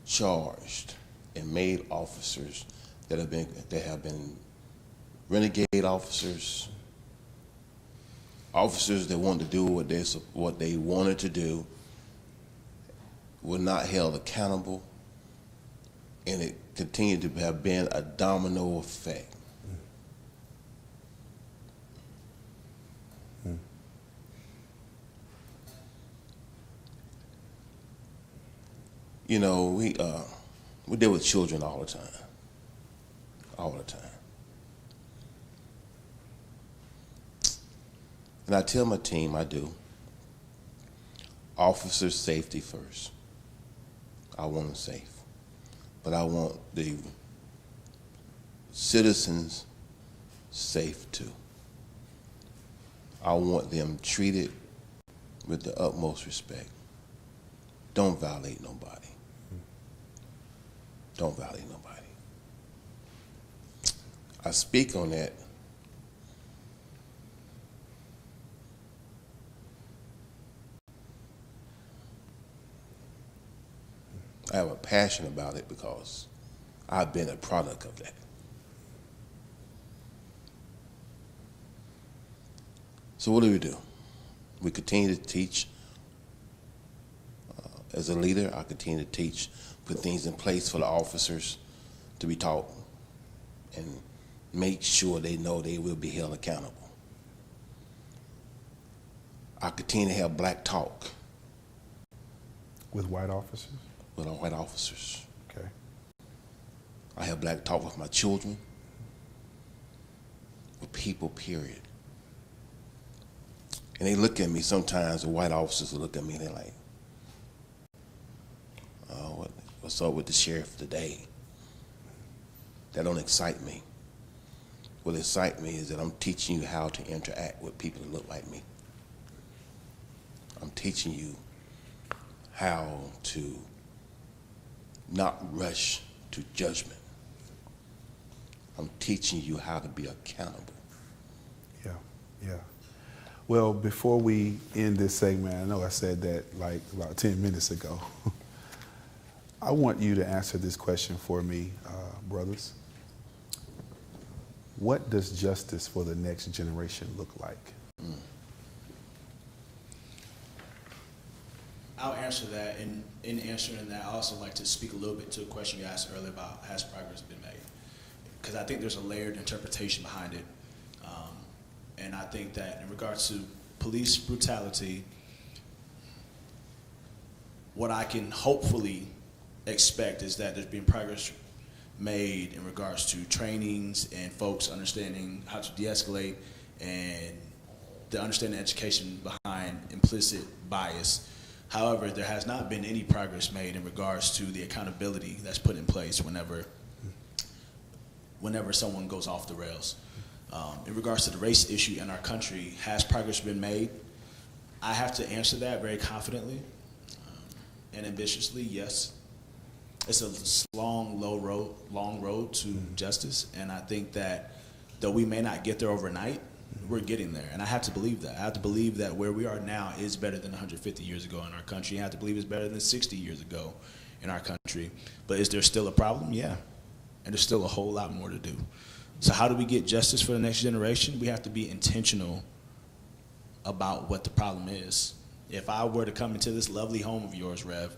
charged and made officers that have been renegade officers, officers that wanted to do what they wanted to do, were not held accountable, and it continued to have been a domino effect. You know, we deal with children all the time. And I tell my team, I do, officer safety first. I want them safe. But I want the citizens safe too. I want them treated with the utmost respect. Don't violate nobody. Don't violate nobody. I speak on that I have a passion about it because I've been a product of that. So what do? We continue to teach. As a leader, I continue to teach, put things in place for the officers to be taught and make sure they know they will be held accountable. I continue to have black talk. With white officers? With our white officers. Okay. I have black talk with my children, with people, period. And they look at me sometimes, the white officers will look at me and they're like, what's up with the sheriff today? That don't excite me. What excites me is that I'm teaching you how to interact with people that look like me. I'm teaching you how to not rush to judgment. I'm teaching you how to be accountable. Yeah. Well, before we end this segment, I know I said that like about 10 minutes ago. I want you to answer this question for me, brothers. What does justice for the next generation look like? I'll answer that, and in answering that, I also like to speak a little bit to a question you asked earlier about has progress been made? Because I think there's a layered interpretation behind it. And I think that in regards to police brutality, what I can hopefully expect is that there's been progress made in regards to trainings and folks understanding how to de-escalate and the understanding education behind implicit bias. However, there has not been any progress made in regards to the accountability that's put in place whenever someone goes off the rails. In regards to the race issue in our country, has progress been made? I have to answer that very confidently and ambitiously, yes. It's a long road to justice, and I think that though we may not get there overnight, we're getting there, and I have to believe that. I have to believe that where we are now is better than 150 years ago in our country. I have to believe it's better than 60 years ago in our country. But is there still a problem? Yeah, and there's still a whole lot more to do. So how do we get justice for the next generation? We have to be intentional about what the problem is. If I were to come into this lovely home of yours, Rev,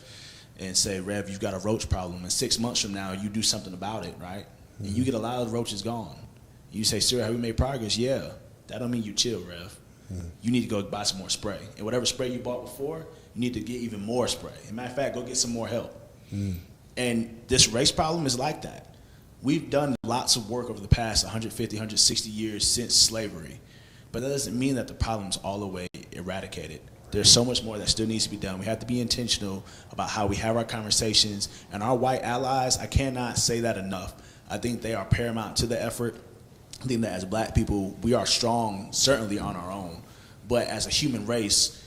and say, Rev, you've got a roach problem, and 6 months from now you do something about it, right? And you get a lot of the roaches gone. You say, sir, have we made progress? Yeah. That don't mean you chill, Rev. You need to go buy some more spray. And whatever spray you bought before, you need to get even more spray. As a matter of fact, go get some more help. And this race problem is like that. We've done lots of work over the past 150, 160 years since slavery. But that doesn't mean that the problem's all the way eradicated. There's so much more that still needs to be done. We have to be intentional about how we have our conversations. And our white allies, I cannot say that enough. I think they are paramount to the effort. I think that as black people, we are strong, certainly on our own. But as a human race,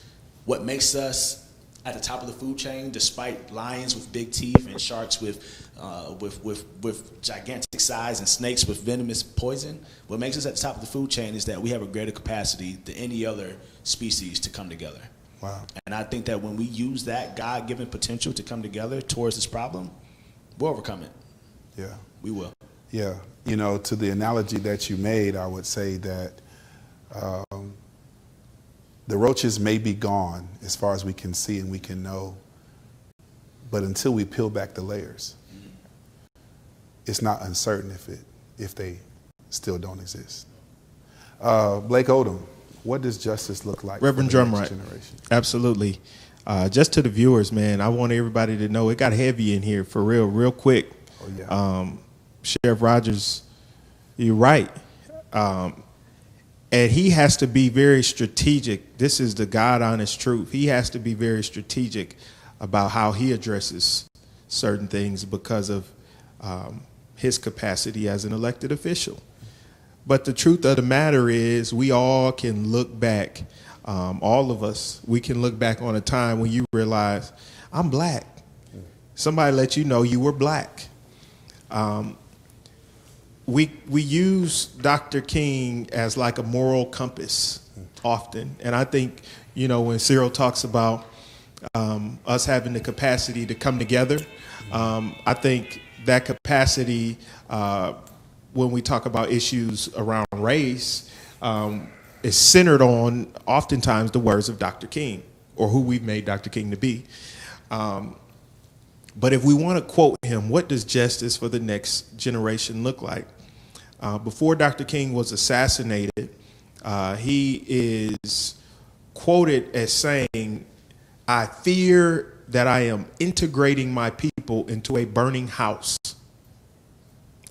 what makes us at the top of the food chain, despite lions with big teeth and sharks with gigantic size and snakes with venomous poison, what makes us at the top of the food chain is that we have a greater capacity than any other species to come together. Wow. And I think that when we use that God-given potential to come together towards this problem, we'll overcome it. Yeah. We will. Yeah. You know, to the analogy that you made, I would say that the roaches may be gone as far as we can see and we can know, but until we peel back the layers, it's not uncertain if they still don't exist. Blake Odom, what does justice look like Reverend for the Drumwright? next generation? Absolutely. Just to the viewers, man, I want everybody to know it got heavy in here for real quick. Oh, yeah. Sheriff Rogers, you're right. And he has to be very strategic. This is the God-honest truth. He has to be very strategic about how he addresses certain things because of his capacity as an elected official. But the truth of the matter is we all can look back, all of us, we can look back on a time when you realize, I'm black. Somebody let you know you were black. We use Dr. King as like a moral compass often. And I think, you know, when Cyril talks about us having the capacity to come together, I think that capacity, when we talk about issues around race, is centered on oftentimes the words of Dr. King or who we've made Dr. King to be. But if we want to quote him, what does justice for the next generation look like? Before Dr. King was assassinated, he is quoted as saying, I fear that I am integrating my people into a burning house.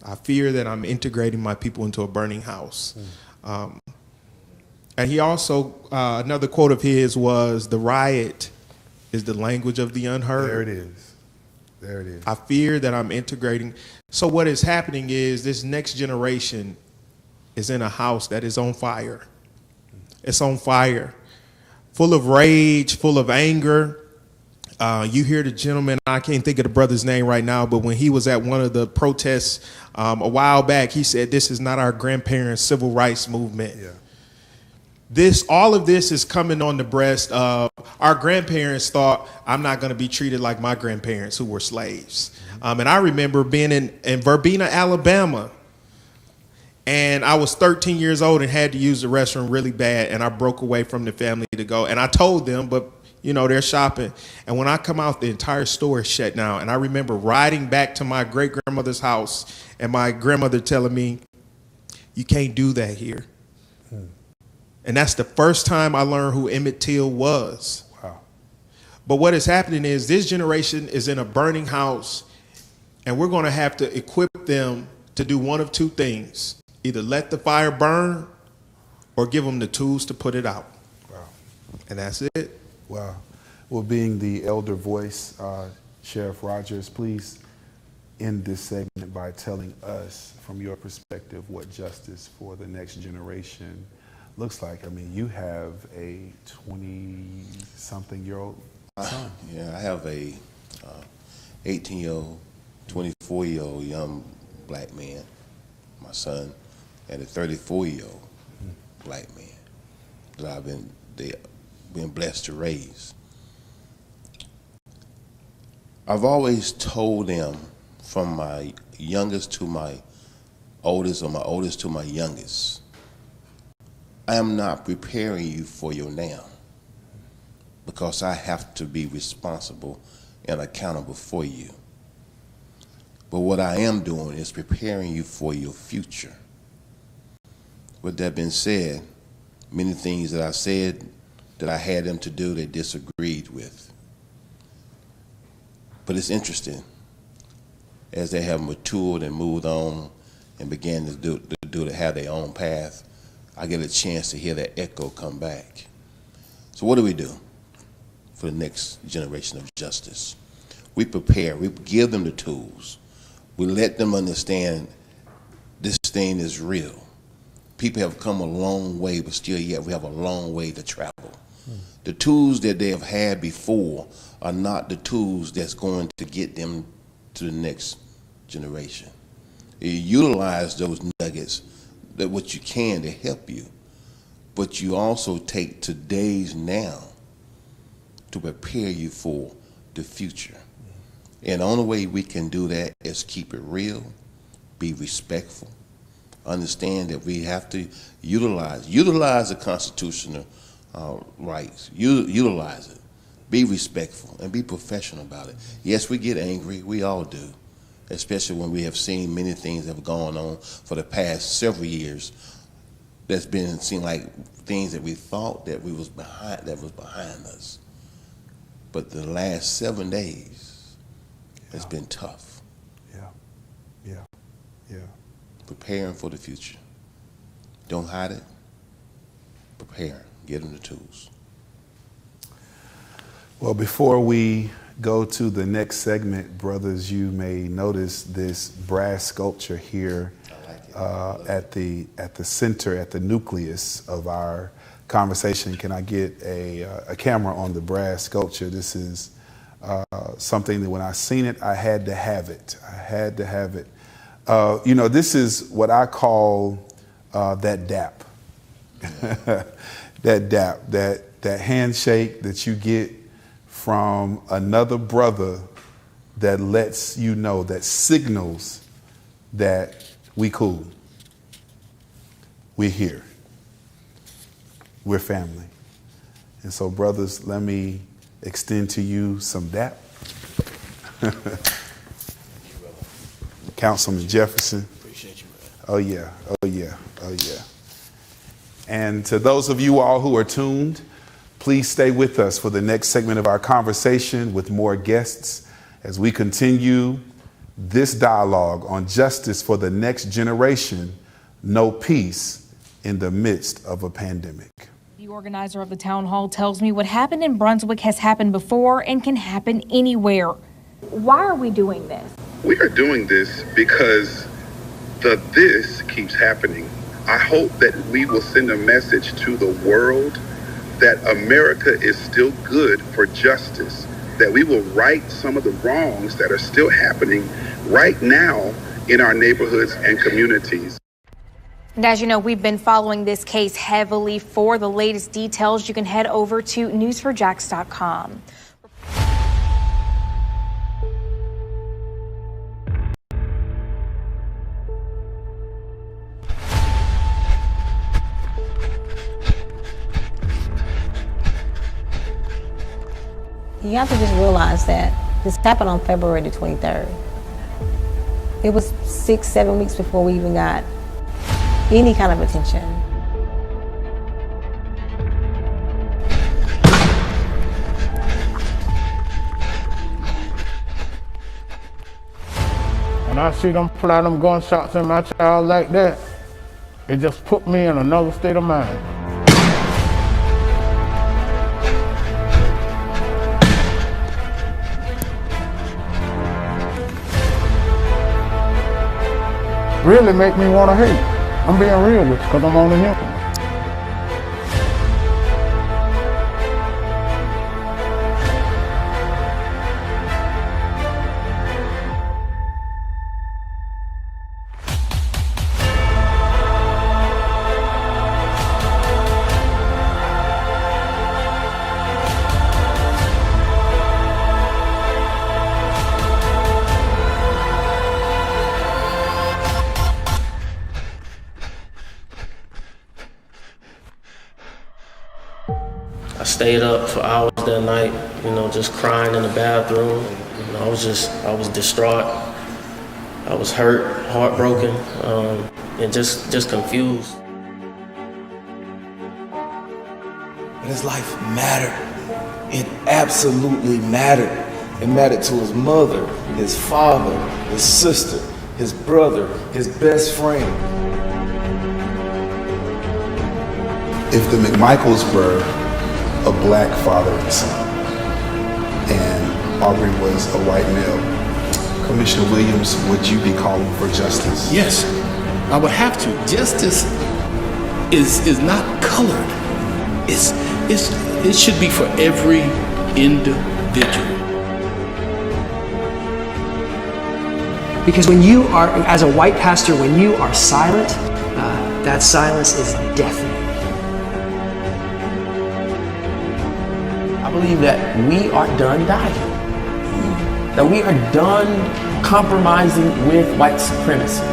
I fear that I'm integrating my people into a burning house. And he also, another quote of his was, the riot is the language of the unheard. There it is. There it is. I fear that I'm integrating. So what is happening is this next generation is in a house that is on fire. It's on fire, full of rage, full of anger. You hear the gentleman, I can't think of the brother's name right now, but when he was at one of the protests a while back, he said, this is not our grandparents' civil rights movement. Yeah. All of this is coming on the breast of our grandparents thought I'm not going to be treated like my grandparents who were slaves. And I remember being in Verbena, Alabama, and I was 13 years old and had to use the restroom really bad, and I broke away from the family to go. And I told them, but you know, they're shopping. And when I come out, the entire store is shut down. And I remember riding back to my great-grandmother's house and my grandmother telling me, you can't do that here. And that's the first time I learned who Emmett Till was. Wow. But what is happening is this generation is in a burning house, and we're going to have to equip them to do one of two things. Either let the fire burn or give them the tools to put it out. Wow. And that's it. Wow. Well, being the elder voice, Sheriff Rogers, please end this segment by telling us, from your perspective, what justice for the next generation looks like. I mean, you have a 20-something-year-old son. Yeah, I have a 18-year-old, 24-year-old young black man, my son, and a 34-year-old black man that I've been blessed to raise. I've always told them, from my youngest to my oldest or my oldest to my youngest, I am not preparing you for your now, because I have to be responsible and accountable for you. But what I am doing is preparing you for your future. With that being said, many things that I said that I had them to do, they disagreed with. But it's interesting, as they have matured and moved on and began to have their own path, I get a chance to hear that echo come back. So what do we do for the next generation of justice? We prepare, we give them the tools. We let them understand this thing is real. People have come a long way, but still yet we have a long way to travel. The tools that they have had before are not the tools that's going to get them to the next generation. You utilize those nuggets, that what you can, to help you, but you also take today's now to prepare you for the future. And the only way we can do that is keep it real, be respectful, understand that we have to utilize the constitutional rights, utilize it, be respectful, and be professional about it. Yes, we get angry, we all do, especially when we have seen many things that have gone on for the past several years that's been seemed like things that we thought that was behind us. But the last 7 days has been tough. Yeah. Preparing for the future. Don't hide it. Prepare. Get them the tools. Well, before we go to the next segment, brothers, you may notice this brass sculpture here at the center, at the nucleus of our conversation. Can I get a camera on the brass sculpture? This is something that when I seen it, I had to have it. This is what I call that dap. That dap, that handshake that you get from another brother that lets you know, that signals that we cool. We're here. We're family. And so, brothers, let me extend to you some dap. Councilman Jefferson. Appreciate you, man. Oh yeah. And to those of you all who are tuned, please stay with us for the next segment of our conversation with more guests as we continue this dialogue on justice for the next generation, no peace in the midst of a pandemic. The organizer of the town hall tells me what happened in Brunswick has happened before and can happen anywhere. Why are we doing this? We are doing this because this keeps happening. I hope that we will send a message to the world that America is still good for justice, that we will right some of the wrongs that are still happening right now in our neighborhoods and communities. And as you know, we've been following this case heavily. For the latest details, you can head over to news4jax.com. You have to just realize that this happened on February the 23rd. It was 6-7 weeks before we even got any kind of attention. When I see them fly them gunshots in my child like that, it just put me in another state of mind. Really make me want to hate. I'm being real with you because I'm only human. stayed up for hours that night, just crying in the bathroom. I was distraught. I was hurt, heartbroken, and just confused. But his life mattered. It absolutely mattered. It mattered to his mother, his father, his sister, his brother, his best friend. If the McMichaels were a black father and son, and Arbery was a white male, Commissioner Williams, would you be calling for justice? Yes, I would have to. Justice is not colored. It should be for every individual. Because when you are, as a white pastor, when you are silent, that silence is deafening. I believe that we are done dying. That we are done compromising with white supremacy.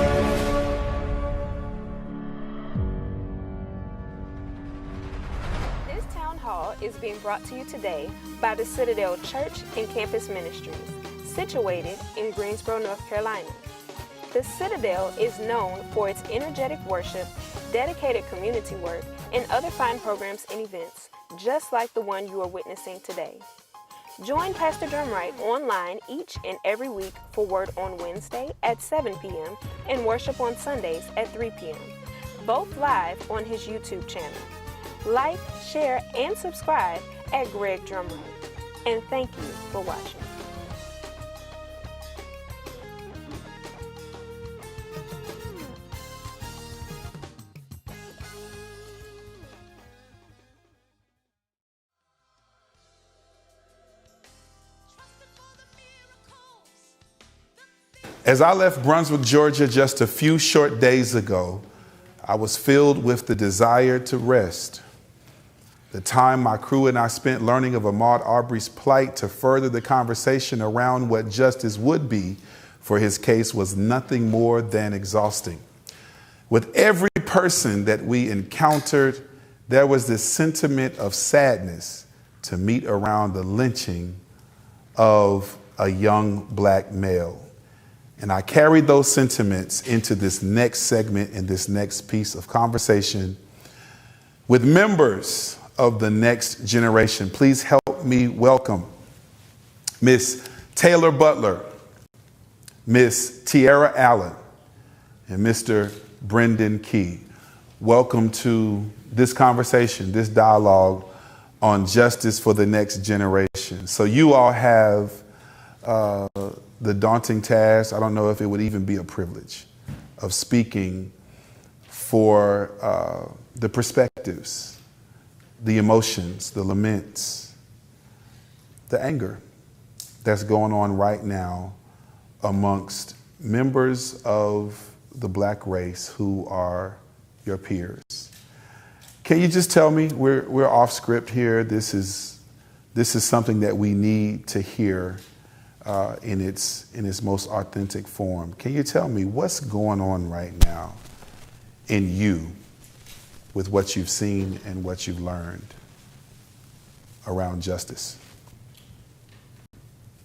This town hall is being brought to you today by the Citadel Church and Campus Ministries, situated in Greensboro, North Carolina. The Citadel is known for its energetic worship, dedicated community work, and other fine programs and events, just like the one you are witnessing today. Join Pastor Drumwright online each and every week for Word on Wednesday at 7 p.m. and worship on Sundays at 3 p.m., both live on his YouTube channel. Like, share, and subscribe at Greg Drumwright. And thank you for watching. As I left Brunswick, Georgia just a few short days ago, I was filled with the desire to rest. The time my crew and I spent learning of Ahmaud Arbery's plight to further the conversation around what justice would be for his case was nothing more than exhausting. With every person that we encountered, there was this sentiment of sadness to meet around the lynching of a young black male. And I carried those sentiments into this next segment and this next piece of conversation with members of the next generation. Please help me welcome Miss Taylor Butler, Miss Tiara Allen, and Mr. Brendan Key. Welcome to this conversation, this dialogue on justice for the next generation. So you all have the daunting task, I don't know if it would even be a privilege, of speaking for the perspectives, the emotions, the laments, the anger that's going on right now amongst members of the black race who are your peers. Can you just tell me, we're off script here, this is something that we need to hear in its most authentic form. Can you tell me what's going on right now in you with what you've seen and what you've learned around justice?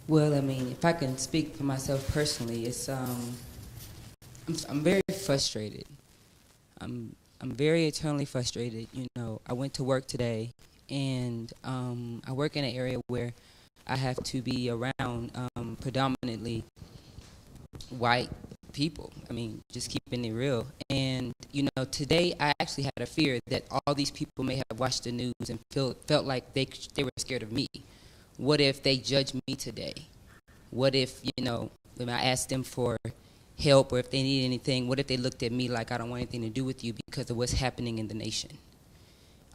Well, I mean, if I can speak for myself personally, it's I'm very frustrated. I'm very eternally frustrated. You know, I went to work today, and I work in an area where I have to be around predominantly white people. I mean, just keeping it real. And, you know, today I actually had a fear that all these people may have watched the news and felt like they were scared of me. What if they judge me today? What if, you know, when I asked them for help or if they need anything, what if they looked at me like I don't want anything to do with you because of what's happening in the nation?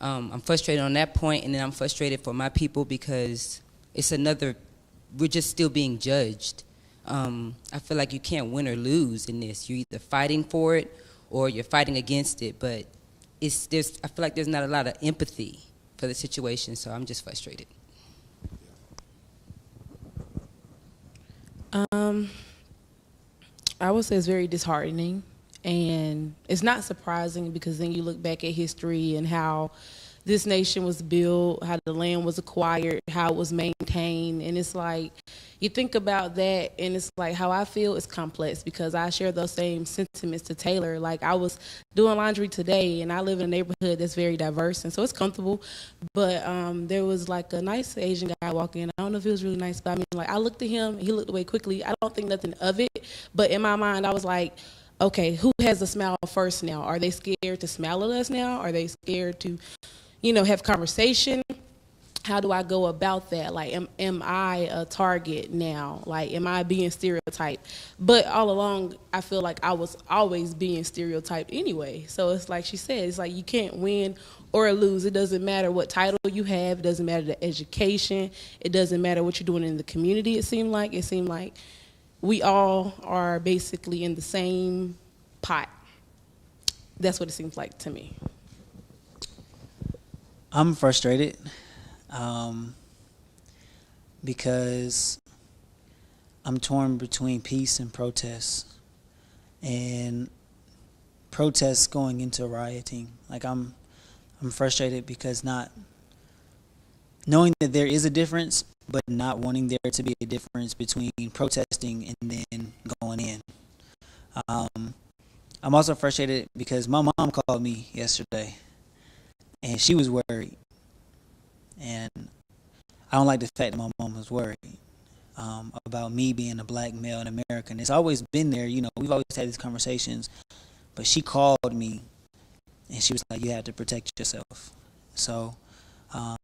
I'm frustrated on that point, and then I'm frustrated for my people because we're just still being judged. I feel like you can't win or lose in this. You're either fighting for it or you're fighting against it, but I feel like there's not a lot of empathy for the situation, so I'm just frustrated. I would say it's very disheartening, and it's not surprising because then you look back at history and how this nation was built, how the land was acquired, how it was maintained. And it's like, you think about that, and it's like how I feel is complex, because I share those same sentiments to Taylor. Like, I was doing laundry today, and I live in a neighborhood that's very diverse, and so it's comfortable. But there was like a nice Asian guy walking in. I don't know if he was really nice, but I mean, like, I looked at him, he looked away quickly. I don't think nothing of it, but in my mind, I was like, okay, who has a smile first now? Are they scared to smile at us now? Are they scared to, have conversation? How do I go about that? Like, am I a target now? Like, am I being stereotyped? But all along, I feel like I was always being stereotyped anyway. So it's like she said, it's like you can't win or lose. It doesn't matter what title you have. It doesn't matter the education. It doesn't matter what you're doing in the community, it seemed like. It seemed like we all are basically in the same pot. That's what it seems like to me. I'm frustrated because I'm torn between peace and protests, and protests going into rioting. Like, I'm frustrated because not knowing that there is a difference, but not wanting there to be a difference between protesting and then going in. I'm also frustrated because my mom called me yesterday, and she was worried. And I don't like the fact that my mom was worried about me being a black male in America. And it's always been there, we've always had these conversations. But she called me, and she was like, you have to protect yourself. So, I'm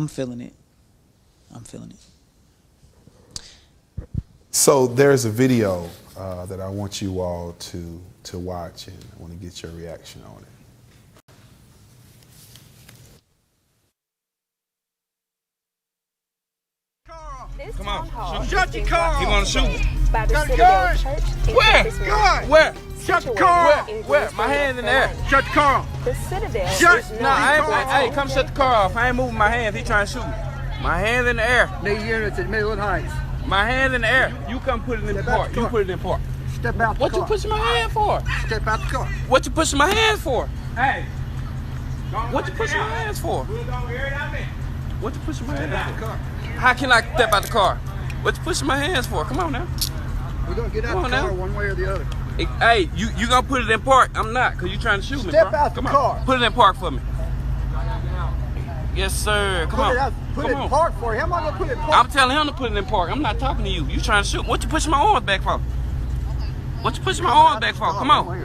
feeling it. I'm feeling it. So there's a video that I want you all to watch, and I want to get your reaction on it. This Come on. town hall Shut your car off. He wanna shoot. By the Got a Citadel gun? Church and Where? Campus Ministries. Where? Shut the car off. In Where? Greensboro, My hands in the air. North Carolina. Shut the car off. The Citadel Shut. is No, known I for its ain't. Hey, come shut the car off. I ain't moving my hands. He trying to shoot me. My hands in the air. Need units at Midland Heights. My hands in the air. You come put it in the park. You put it in the park. Step out the What car. you pushing my hand for? Step out the car. What you pushing my hands for? Hey. What you pushing my hands for? We're going to air it out there. What you pushing my Step hands out the for? car. How can I step out the car? What you pushing my hands for? Come on now. We're going to get out Come the on car now. one way or the other. Hey, you gonna put it in park? I'm not, cause you trying to shoot me, bro. Step out the Come on. car. Put it in park for me. Yes, sir. Come on. Put Come it on. in park for you. How am I going to put it in park? I'm telling him to put it in park. I'm not talking to you. You trying to shoot? What you pushing my arms back for? What you pushing my arms back for? Come on.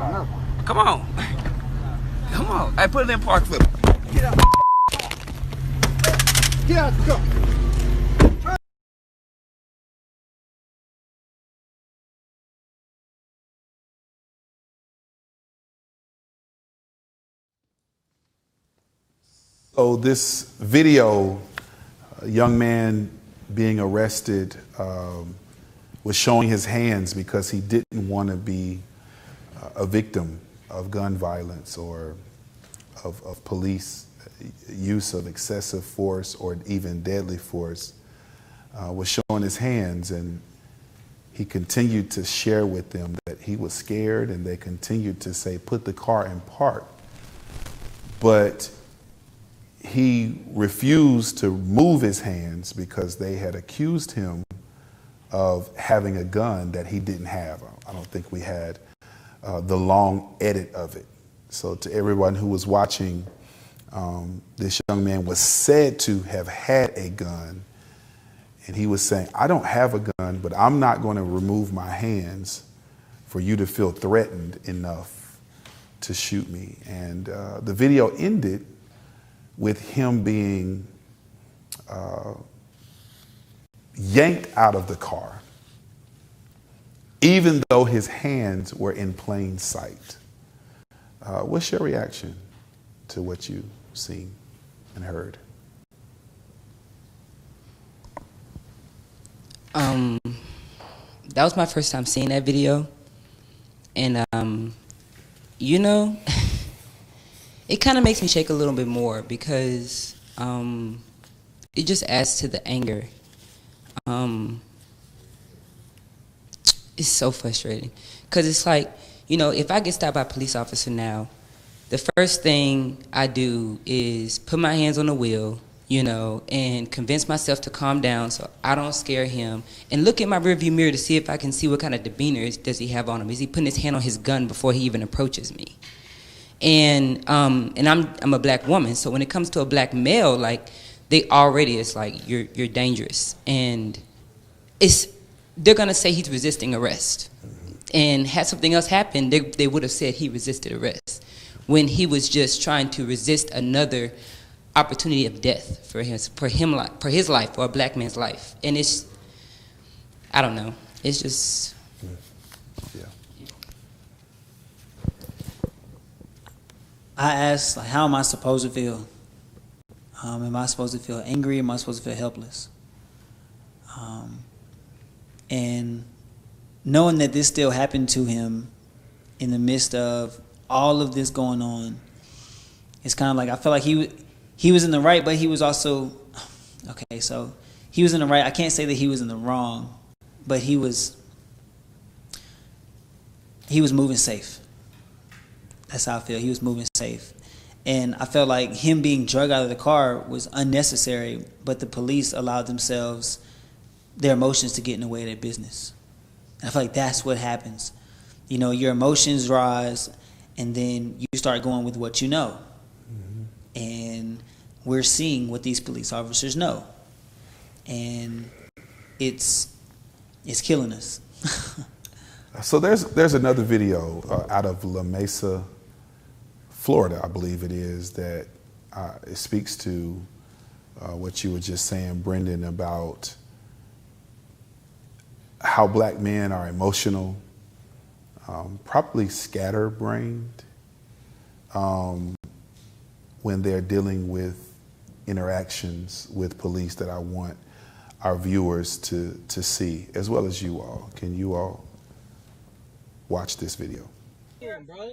Come on. Come on. Hey, put it in park for me. Get out. Get out the car. So this video, a young man being arrested, was showing his hands because he didn't want to be a victim of gun violence or of police use of excessive force or even deadly force, was showing his hands, and he continued to share with them that he was scared, and they continued to say, put the car in park. But he refused to move his hands because they had accused him of having a gun that he didn't have. I don't think we had the long edit of it. So to everyone who was watching, this young man was said to have had a gun, and he was saying, I don't have a gun, but I'm not going to remove my hands for you to feel threatened enough to shoot me. And the video ended with him being yanked out of the car, even though his hands were in plain sight. What's your reaction to what you've seen and heard? That was my first time seeing that video, and it kind of makes me shake a little bit more because it just adds to the anger. It's so frustrating because it's like, if I get stopped by a police officer now, the first thing I do is put my hands on the wheel, you know, and convince myself to calm down so I don't scare him, and look in my rearview mirror to see if I can see what kind of demeanor does he have on him. Is he putting his hand on his gun before he even approaches me? And I'm a black woman, so when it comes to a black male, like, they already, it's like, you're dangerous, and they're gonna say he's resisting arrest. And had something else happened, they would have said he resisted arrest, when he was just trying to resist another opportunity of death for his life, for a black man's life. And it's, I don't know, it's just. Yeah. I asked, like, how am I supposed to feel? Am I supposed to feel angry? Am I supposed to feel helpless? And knowing that this still happened to him in the midst of all of this going on, it's kind of like, I feel like he was in the right, but he was also, okay, so he was in the right. I can't say that he was in the wrong, but he was moving safe. That's how I feel. He was moving safe. And I felt like him being drugged out of the car was unnecessary, but the police allowed themselves, their emotions, to get in the way of their business. I feel like that's what happens. You know, your emotions rise, and then you start going with what you know. Mm-hmm. And we're seeing what these police officers know. And it's killing us. So there's another video out of La Mesa, Florida, I believe it is, that it speaks to what you were just saying, Brendan, about how black men are emotional, probably scatterbrained when they're dealing with interactions with police, that I want our viewers to see, as well as you all. Can you all watch this video?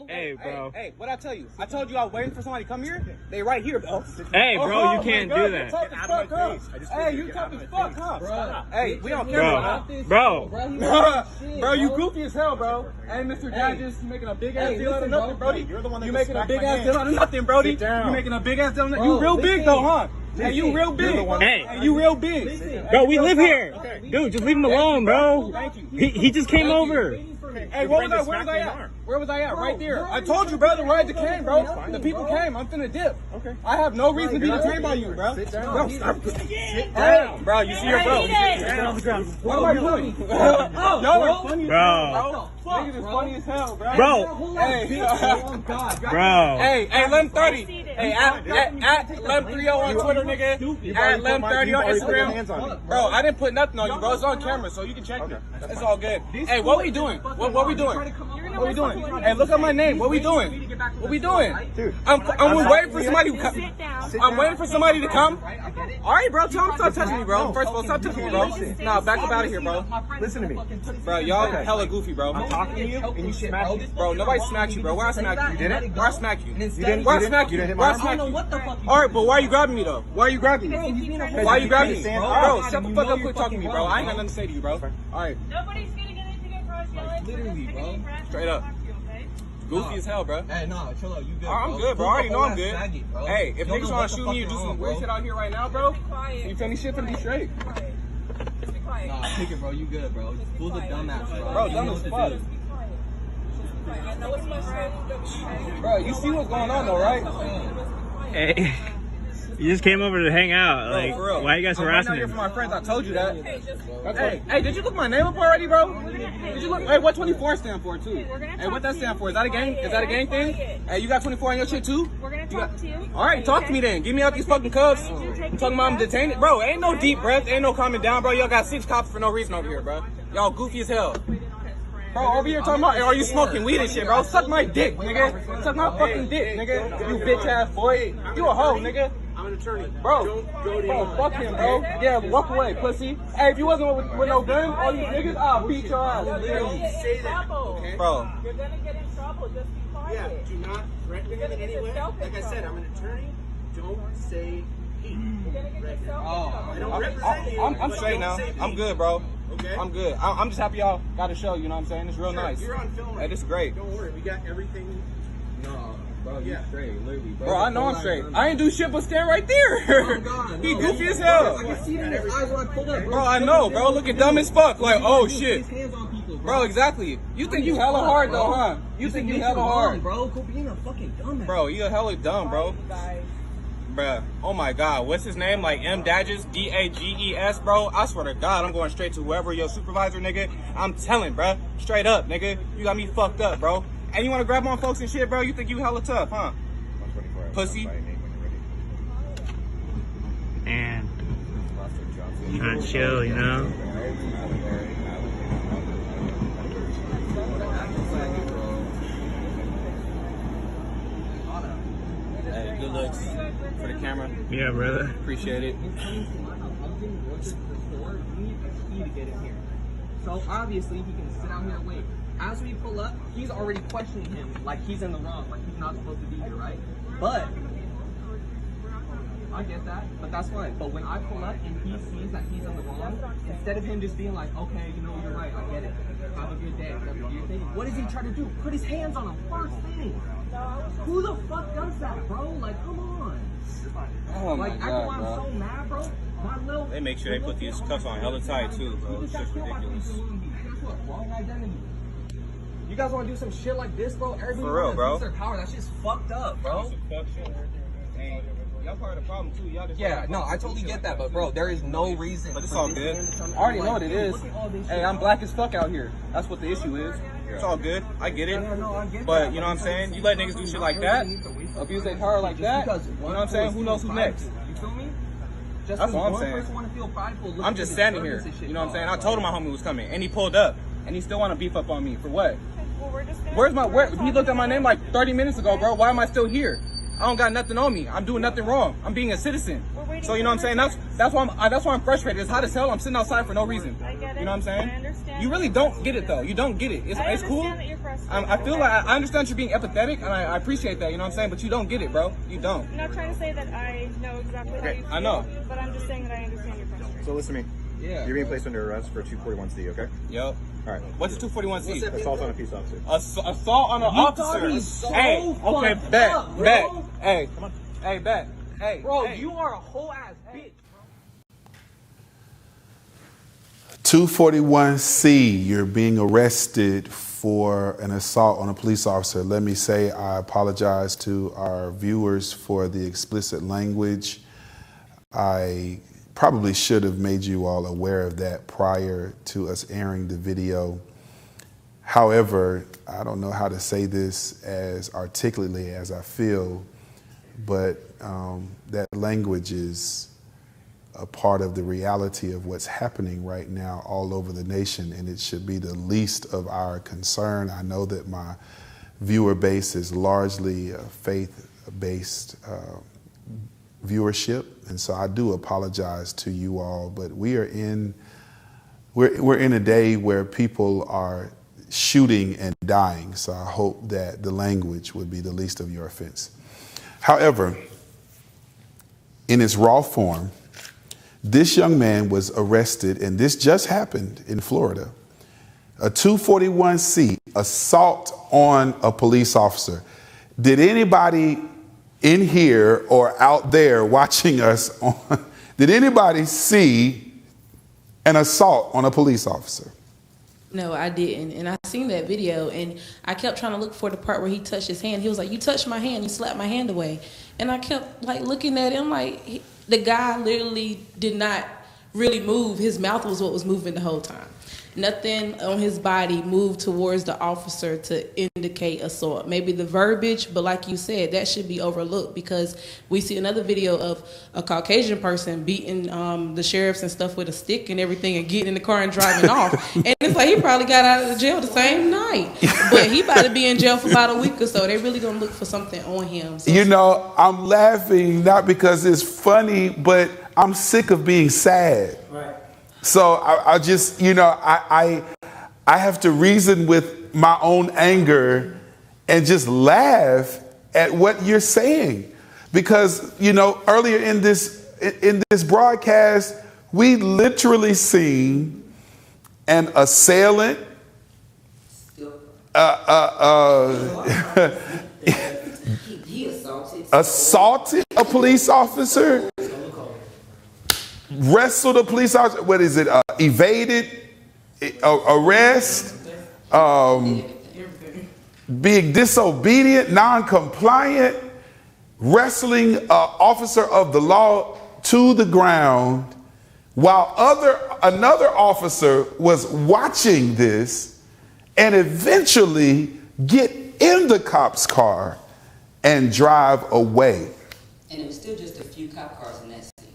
Hey, bro. Hey, what'd I tell you? I told you I was waiting for somebody to come here. They right here, bro. Hey, bro, you can't do that. You tough as fuck, huh? Hey, you tough as fuck, huh? Bro. Hey, we don't care about this. Bro. Bro, you goofy as hell, bro. Hey, Mr. Dodges, you making a big ass deal out of nothing, Brody. You're the one that making a big ass deal out of nothing, Brody. You making a big ass deal out of nothing. You real big though, huh? Hey, you real big. Hey, you real big. Bro, we live here. Dude, just leave him alone, bro. He just came over. Hey, where was I at? Where was I at? Right there. I told you, bro, the ride that came, bro. The people came. I'm finna dip. Okay. I have no reason to be detained by you, bro. Sit down. Hey, bro, you see your bro. What am I doing? Y'all are funny as hell, bro. Niggas is funny as hell, bro. Bro. Hey. Bro. Hey, Lem30. Hey, at Lem30 on Twitter, nigga. At Lem30 on Instagram. Bro, I didn't put nothing on you, bro. It's on camera, so you can check it. It's all good. Hey, what we doing? What we doing? What we doing? Hey, look at my name. What we doing? What we doing? I'm waiting for somebody to come. I'm waiting for somebody to come. All right, bro. Tell him stop touching me, bro. First of all, stop touching me, bro. Nah, back up out of here, bro. Listen to me. Bro, y'all hella goofy, bro. I'm talking to you, and you smacked me. Bro, nobody smacked you, bro. Where I smacked you? You didn't? Where I smacked you? You didn't? Where I smacked you? You didn't hit Where I my smacked arm? you? All right, but why are you grabbing me, though? Why are you grabbing me? Why are you grabbing me? Bro, shut the fuck up, quit talking to me, bro. I ain't got nothing to say to you, bro. All right. Nobody's getting anything across, y'all. Literally, bro. Straight up. Goofy as hell, bro. Hey, no, chill out. You good, I'm good, bro. I already know I'm good. Hey, if niggas want to shoot me and do some weird shit out here right now, bro, you feel me? Shit finna be straight. Nah, pick it, bro. You good, bro. Who's a dumbass, bro? Bro, dumb as fuck. Bro, you see what's going on, though, right? Hey. You just came over to hang out. Bro, like, for real. why are you guys harassing I'm him? for my friends. I told you that. Hey, did you look my name up already, bro? Did you look? Hey, what 24 stand for, too? Hey, what that stand for? Is that a gang? Is that a gang thing? Hey, you got 24 on your shit, too? We're gonna talk to you. All right, talk to me then. Get me out these fucking cuffs. I'm talking about I'm detained. Bro, ain't no deep breath. Ain't no calming down, bro. Y'all got 6 cops for no reason over here, bro. Y'all goofy as hell. Bro, over here talking about, hey, are you smoking weed and shit, bro? Suck my dick, nigga. Suck my fucking dick, nigga. You bitch ass boy. You a hoe, nigga. I'm an attorney. Bro, fuck him, bro. Yeah, walk away, pussy. Hey, if you wasn't with no gun, all these niggas, I'll beat your ass. Literally say that, okay? Bro. You're gonna get in trouble. Just be quiet. Yeah, do not threaten him in any way. Like I said, I'm an attorney. Don't say he. I don't represent you. I'm straight now. I'm good, bro. Okay. I'm good. I'm just happy y'all got a show, you know what I'm saying? It's real nice. You're on film right Hey, this is great. Don't worry, we got everything Bro, you straight, literally, bro. I know I'm straight. I ain't do shit but stand right there. He goofy as hell. I can see it in his eyes when I pulled up, bro. I know, bro. Looking dumb as fuck. Like, oh shit. Bro, exactly. You think you hella hard though, huh? You think you hella hard, bro. Quit being a fucking dumbass. Bro, you hella dumb, bro. Bruh, oh my God, what's his name? Like M Dages, Dages, bro. I swear to God, I'm going straight to whoever your supervisor, nigga. I'm telling, bruh, straight up, nigga. You got me fucked up, bro. And you want to grab on folks and shit, bro? You think you hella tough, huh? Pussy. And trying to chill, you know. Hey, good looks for the camera. Yeah, brother. Appreciate it. So obviously he can sit out here and wait. As we pull up, he's already questioning him like he's in the wrong, like he's not supposed to be here, right? But I get that, but that's fine. But when I pull up and he sees that he's in the wrong, instead of him just being like, okay, you know, you're right, I get it. Have a good day, whatever you're thinking. What does he try to do? Put his hands on him first thing. Who the fuck does that, bro? Like, come on. Oh my like, God, I'm bro. so mad, bro. My little, They make sure they put these cuffs on hella tight too, bro. It's just ridiculous. Guess what? Wrong identity. You guys want to do some shit like this, bro? Everybody For real, bro. use their power. That shit's fucked up, bro. Y'all part of the problem too. Y'all just Yeah, no, I totally get that, but bro, there is no reason. But it's for all this good. man to come I already in know like, what it hey, is. look at all this Hey, shit, I'm bro. black as fuck out here. That's what the issue is. It's all good. I get it. Yeah, no, I get But that, you know what I'm but saying? You let niggas do shit like that, abuse their power like that. You know what I'm saying? Who knows who's next? You feel me? Just That's all I'm one saying. person want to feel prideful, look I'm at just his standing service here. and shit. You know what I'm saying? I Oh, told him my homie was coming, and he pulled up, and he still want to beef up on me for what? Where's my? He looked at my name like 30 minutes ago, bro. Why am I still here? I don't got nothing on me. I'm doing nothing wrong. I'm being a citizen. So you know what I'm saying? That's why I'm frustrated. It's hot as hell. I'm sitting outside for no reason. I get it. You know what I'm saying? I understand. You really don't get it though. You don't get it. It's cool. That you're frustrated. I feel like I understand you're being empathetic, and I appreciate that. You know what I'm saying? But you don't get it, bro. You don't. I'm not trying to say that I know exactly how you feel. I know. But I'm just saying that I understand your frustration. So listen to me. Yeah. You're being placed under arrest for 241C, okay? Yep. All right. What's 241C? Assault on a peace officer. Assault on an You officer. got me so Hey, okay, fucked bet, up, bro. bet. Hey, come on. Hey, bet. Hey, Bro, hey. you are a whole ass bitch. 241C, you're being arrested for an assault on a police officer. Let me say I apologize to our viewers for the explicit language. I probably should have made you all aware of that prior to us airing the video. However, I don't know how to say this as articulately as I feel, but that language is a part of the reality of what's happening right now all over the nation, and it should be the least of our concern. I know that my viewer base is largely a faith-based viewership, and so I do apologize to you all, but we're in a day where people are shooting and dying, so I hope that the language would be the least of your offense. However, in its raw form, this young man was arrested, and this just happened in Florida. A 241C, assault on a police officer. Did anybody in here or out there watching us did anybody see an assault on a police officer? No, I didn't. And I seen that video, and I kept trying to look for the part where he touched his hand. He was like, "You touched my hand, you slapped my hand away." And I kept like looking at him like the guy literally did not really move. His mouth was what was moving the whole time. Nothing on his body moved towards the officer to indicate assault. Maybe the verbiage, but like you said, that should be overlooked because we see another video of a Caucasian person beating the sheriffs and stuff with a stick and everything and getting in the car and driving off. And it's like he probably got out of the jail the same night. But he about to be in jail for about a week or so. They really gonna look for something on him. So you know, I'm laughing not because it's funny, but I'm sick of being sad. Right. So I just, you know, I have to reason with my own anger and just laugh at what you're saying. Because, you know, earlier in this broadcast, we literally seen an assailant, assaulted a police officer, wrestled a police officer, what is it, evaded arrest, being disobedient, non-compliant, wrestling an officer of the law to the ground, while another officer was watching this and eventually get in the cop's car and drive away. And it was still just a few cop cars in that scene.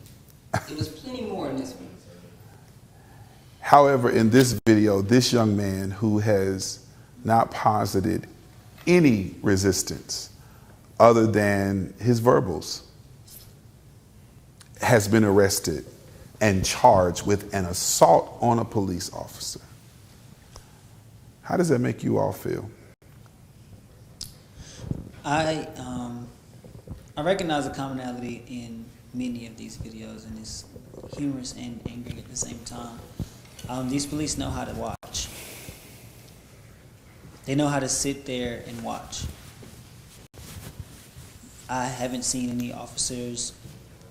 It was plenty more in this one. However, in this video, this young man who has not posited any resistance other than his verbals has been arrested and charged with an assault on a police officer. How does that make you all feel? I recognize a commonality in many of these videos, and it's humorous and angry at the same time. These police know how to watch. They know how to sit there and watch. I haven't seen any officers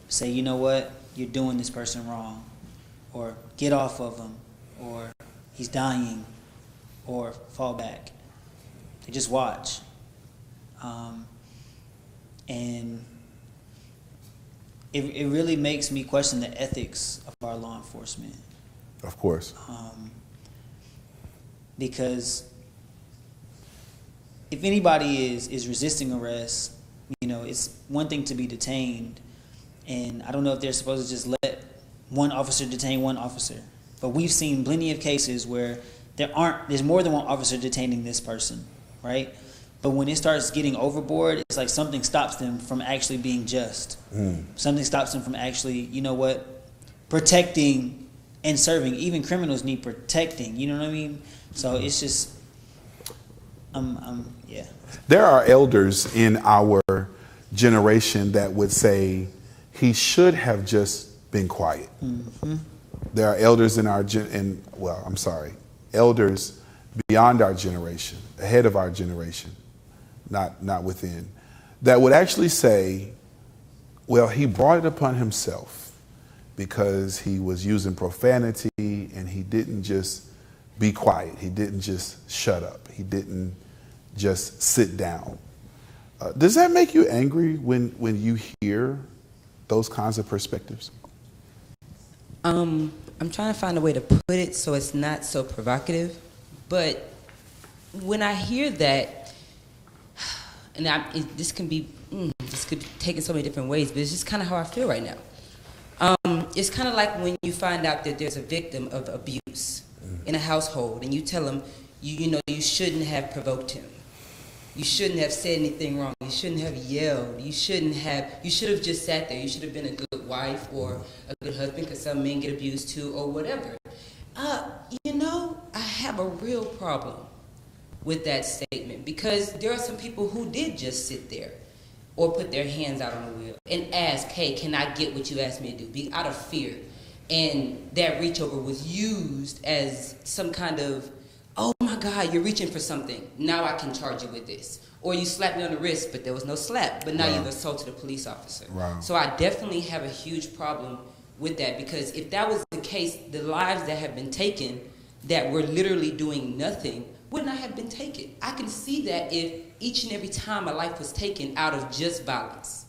say, you know what, you're doing this person wrong, or get off of him, or he's dying, or fall back. They just watch. And it really makes me question the ethics of our law enforcement. Of course. Because if anybody is resisting arrest, you know, it's one thing to be detained, and I don't know if they're supposed to just let one officer detain one officer, but we've seen plenty of cases where there's more than one officer detaining this person, right? But when it starts getting overboard, it's like something stops them from actually being just. Something stops them from actually, you know what, protecting and serving. Even criminals need protecting, you know what I mean? So it's just, yeah. There are elders in our generation that would say he should have just been quiet. Mm-hmm. There are elders in elders beyond our generation, ahead of our generation, not within, that would actually say, well, he brought it upon himself because he was using profanity and he didn't just be quiet. He didn't just shut up. He didn't just sit down. Does that make you angry when you hear those kinds of perspectives? I'm trying to find a way to put it so it's not so provocative, but when I hear that, and this could be taken so many different ways, but it's just kind of how I feel right now. It's kind of like when you find out that there's a victim of abuse in a household, and you tell them, you know, you shouldn't have provoked him. You shouldn't have said anything wrong. You shouldn't have yelled. You should have just sat there. You should have been a good wife or a good husband, because some men get abused too, or whatever. You know, I have a real problem with that statement, because there are some people who did just sit there or put their hands out on the wheel and ask, hey, can I get what you asked me to do? Be out of fear. And that reach over was used as some kind of, oh my God, you're reaching for something. Now I can charge you with this. Or you slapped me on the wrist, but there was no slap. But now you've assaulted a police officer. Wow. So I definitely have a huge problem with that, because if that was the case, the lives that have been taken that were literally doing nothing would not have been taken. I can see that if each and every time a life was taken out of just violence.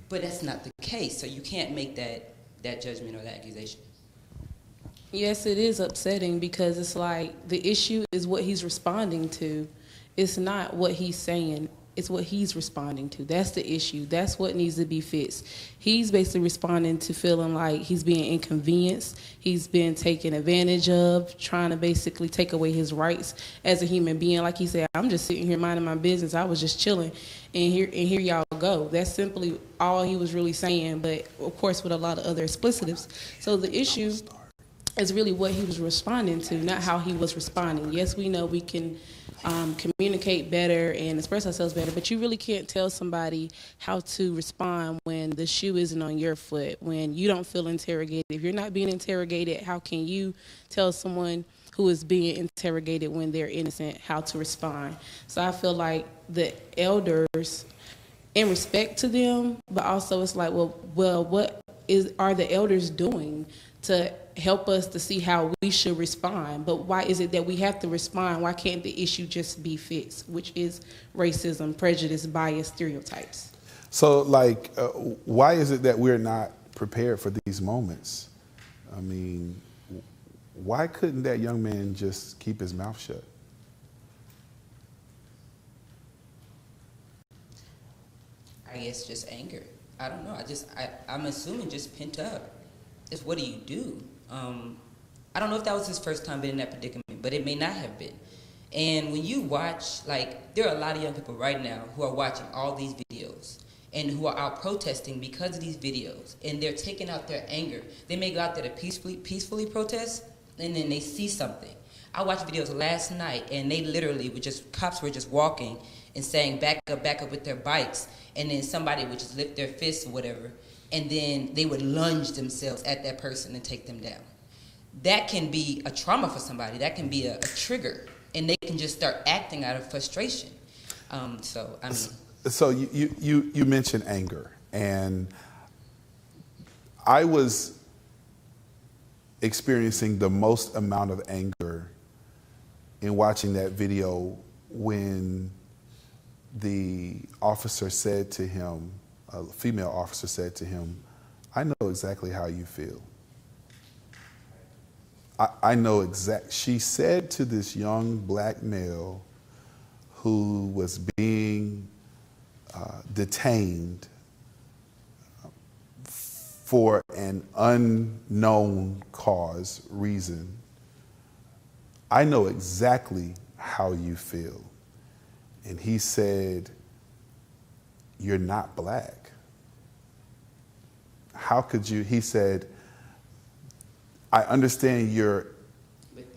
But that's not the case. So you can't make that judgment or that accusation. Yes, it is upsetting, because it's like the issue is what he's responding to. It's not what he's saying. It's what he's responding to. That's the issue. That's what needs to be fixed. He's basically responding to feeling like he's being inconvenienced. He's been taken advantage of, trying to basically take away his rights as a human being. Like he said, I'm just sitting here minding my business. I was just chilling, and here y'all go. That's simply all he was really saying, but of course with a lot of other explicitives. So the issue is really what he was responding to, not how he was responding. Yes, we know we can communicate better and express ourselves better, but you really can't tell somebody how to respond when the shoe isn't on your foot, when you don't feel interrogated. If you're not being interrogated, how can you tell someone who is being interrogated when they're innocent how to respond? So I feel like the elders in respect to them, but also it's like, well, what are the elders doing to help us to see how we should respond? But why is it that we have to respond? Why can't the issue just be fixed, which is racism, prejudice, bias, stereotypes? So, like, why is it that we're not prepared for these moments? I mean, why couldn't that young man just keep his mouth shut? I guess just anger. I don't know. I'm assuming just pent up. It's what do you do? I don't know if that was his first time being in that predicament, but it may not have been. And when you watch, like, there are a lot of young people right now who are watching all these videos and who are out protesting because of these videos, and they're taking out their anger. They may go out there to peacefully protest, and then they see something. I watched videos last night, and they literally cops were just walking and saying, back up with their bikes, and then somebody would just lift their fist or whatever, and then they would lunge themselves at that person and take them down. That can be a trauma for somebody. That can be a trigger, and they can just start acting out of frustration. So you mentioned anger, and I was experiencing the most amount of anger in watching that video when the officer said to him, a female officer said to him, "I know exactly how you feel. I know she said to this young black male who was being detained for an unknown reason, I know exactly how you feel." And he said, "You're not black. How could you?" He said, "I understand your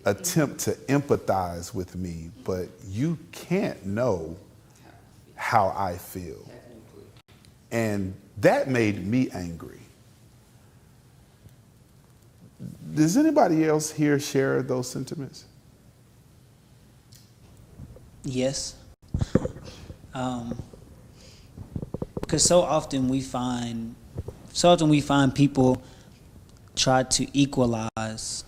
attempt to empathize with me, but you can't know how I feel." And that made me angry. Does anybody else here share those sentiments? Yes. Because so often we find people try to equalize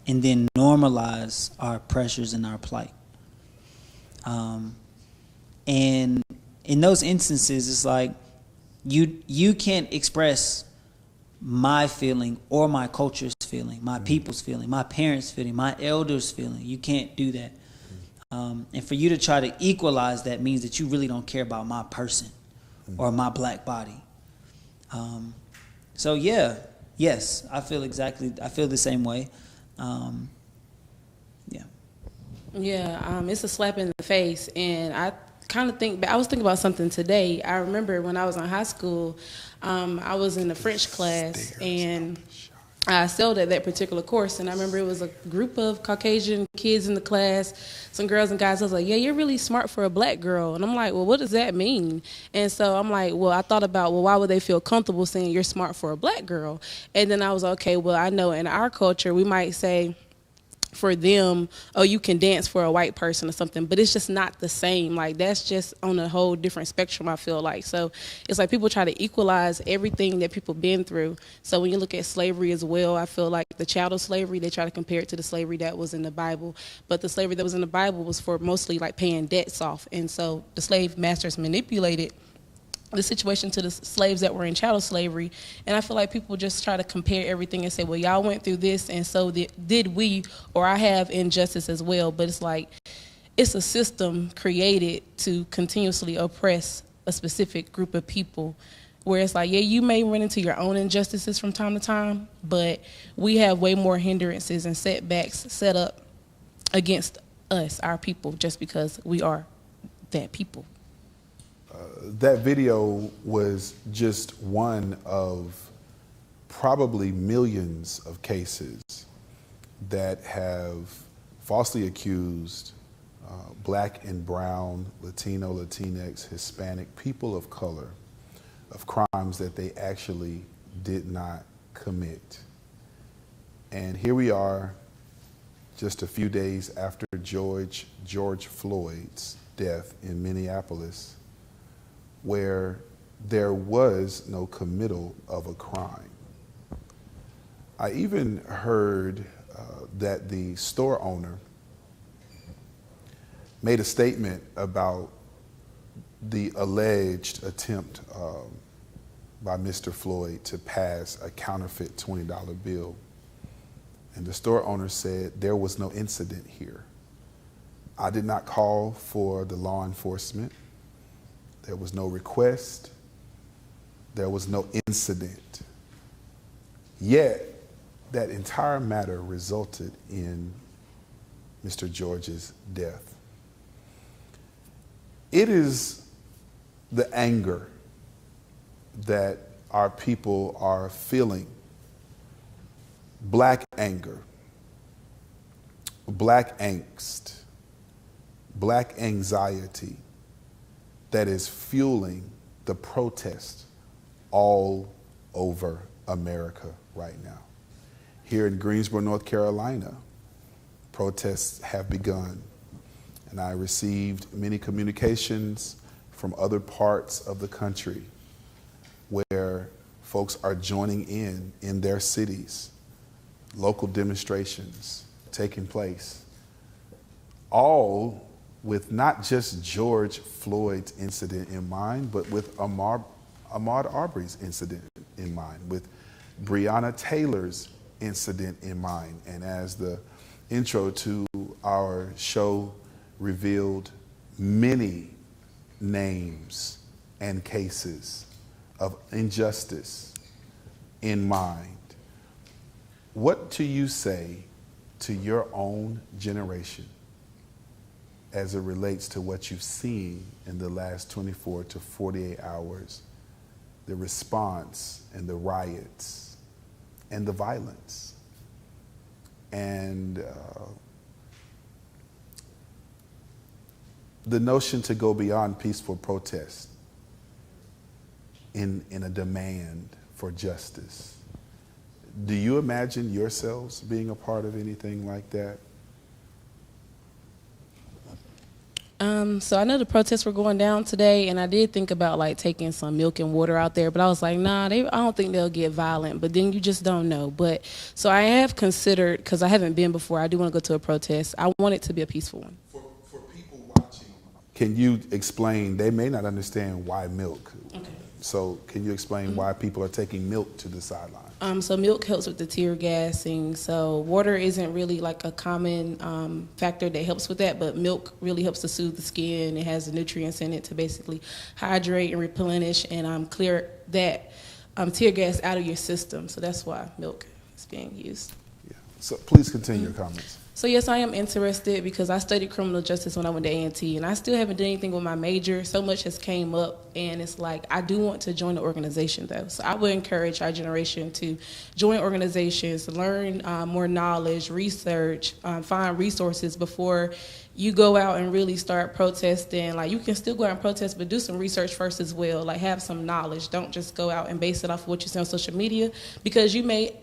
and then normalize our pressures and our plight. And in those instances, it's like you can't express my feeling or my culture's feeling, my people's feeling, my parents' feeling, my elders' feeling. You can't do that. And for you to try to equalize that means that you really don't care about my person or my black body. So yes, I feel the same way. It's a slap in the face, and I was thinking about something today. I remember when I was in high school, I was in a French class, and I excelled at that particular course, and I remember it was a group of Caucasian kids in the class, some girls and guys. I was like, "Yeah, you're really smart for a black girl." And I'm like, "Well, what does that mean?" And so I'm like, well, I thought about, well, why would they feel comfortable saying you're smart for a black girl? And then I was like, okay, well, I know in our culture, we might say for them, oh, you can dance for a white person or something, but it's just not the same. Like, that's just on a whole different spectrum, I feel like. So it's like people try to equalize everything that people been through. So when you look at slavery as well, I feel like the chattel slavery, they try to compare it to the slavery that was in the Bible, but the slavery that was in the Bible was for mostly like paying debts off. And so the slave masters manipulated the situation to the slaves that were in chattel slavery. And I feel like people just try to compare everything and say, well, y'all went through this, and so did we, or I have injustice as well. But it's like, it's a system created to continuously oppress a specific group of people, where it's like, yeah, you may run into your own injustices from time to time, but we have way more hindrances and setbacks set up against us, our people, just because we are that people. That video was just one of probably millions of cases that have falsely accused black and brown, Latino, Latinx, Hispanic, people of color of crimes that they actually did not commit. And here we are, just a few days after George Floyd's death in Minneapolis, where there was no committal of a crime. I even heard that the store owner made a statement about the alleged attempt by Mr. Floyd to pass a counterfeit $20 bill. And the store owner said, there was no incident here. I did not call for the law enforcement. There was no request. There was no incident. Yet, that entire matter resulted in Mr. George's death. It is the anger that our people are feeling. Black anger, black angst, black anxiety that is fueling the protest all over America right now. Here in Greensboro, North Carolina, protests have begun, and I received many communications from other parts of the country where folks are joining in their cities, local demonstrations taking place, all with not just George Floyd's incident in mind, but with Ahmaud Arbery's incident in mind, with Breonna Taylor's incident in mind. And as the intro to our show revealed, many names and cases of injustice in mind. What do you say to your own generation as it relates to what you've seen in the last 24 to 48 hours, the response and the riots and the violence and the notion to go beyond peaceful protest in a demand for justice? Do you imagine yourselves being a part of anything like that? So I know the protests were going down today, and I did think about like taking some milk and water out there, but I was like, nah, I don't think they'll get violent, but then you just don't know. But so I have considered, because I haven't been before, I do want to go to a protest. I want it to be a peaceful one. For people watching, can you explain, they may not understand why milk. Okay. So can you explain why people are taking milk to the sideline? So milk helps with the tear gassing. So water isn't really like a common factor that helps with that, but milk really helps to soothe the skin. It has the nutrients in it to basically hydrate and replenish and clear that tear gas out of your system. So that's why milk is being used. Yeah. So please continue your comments. So yes, I am interested because I studied criminal justice when I went to A&T, and I still haven't done anything with my major. So much has came up, and it's like I do want to join the organization though. So I would encourage our generation to join organizations, learn more knowledge, research, find resources before you go out and really start protesting. Like you can still go out and protest, but do some research first as well. Like have some knowledge. Don't just go out and base it off of what you see on social media, because you may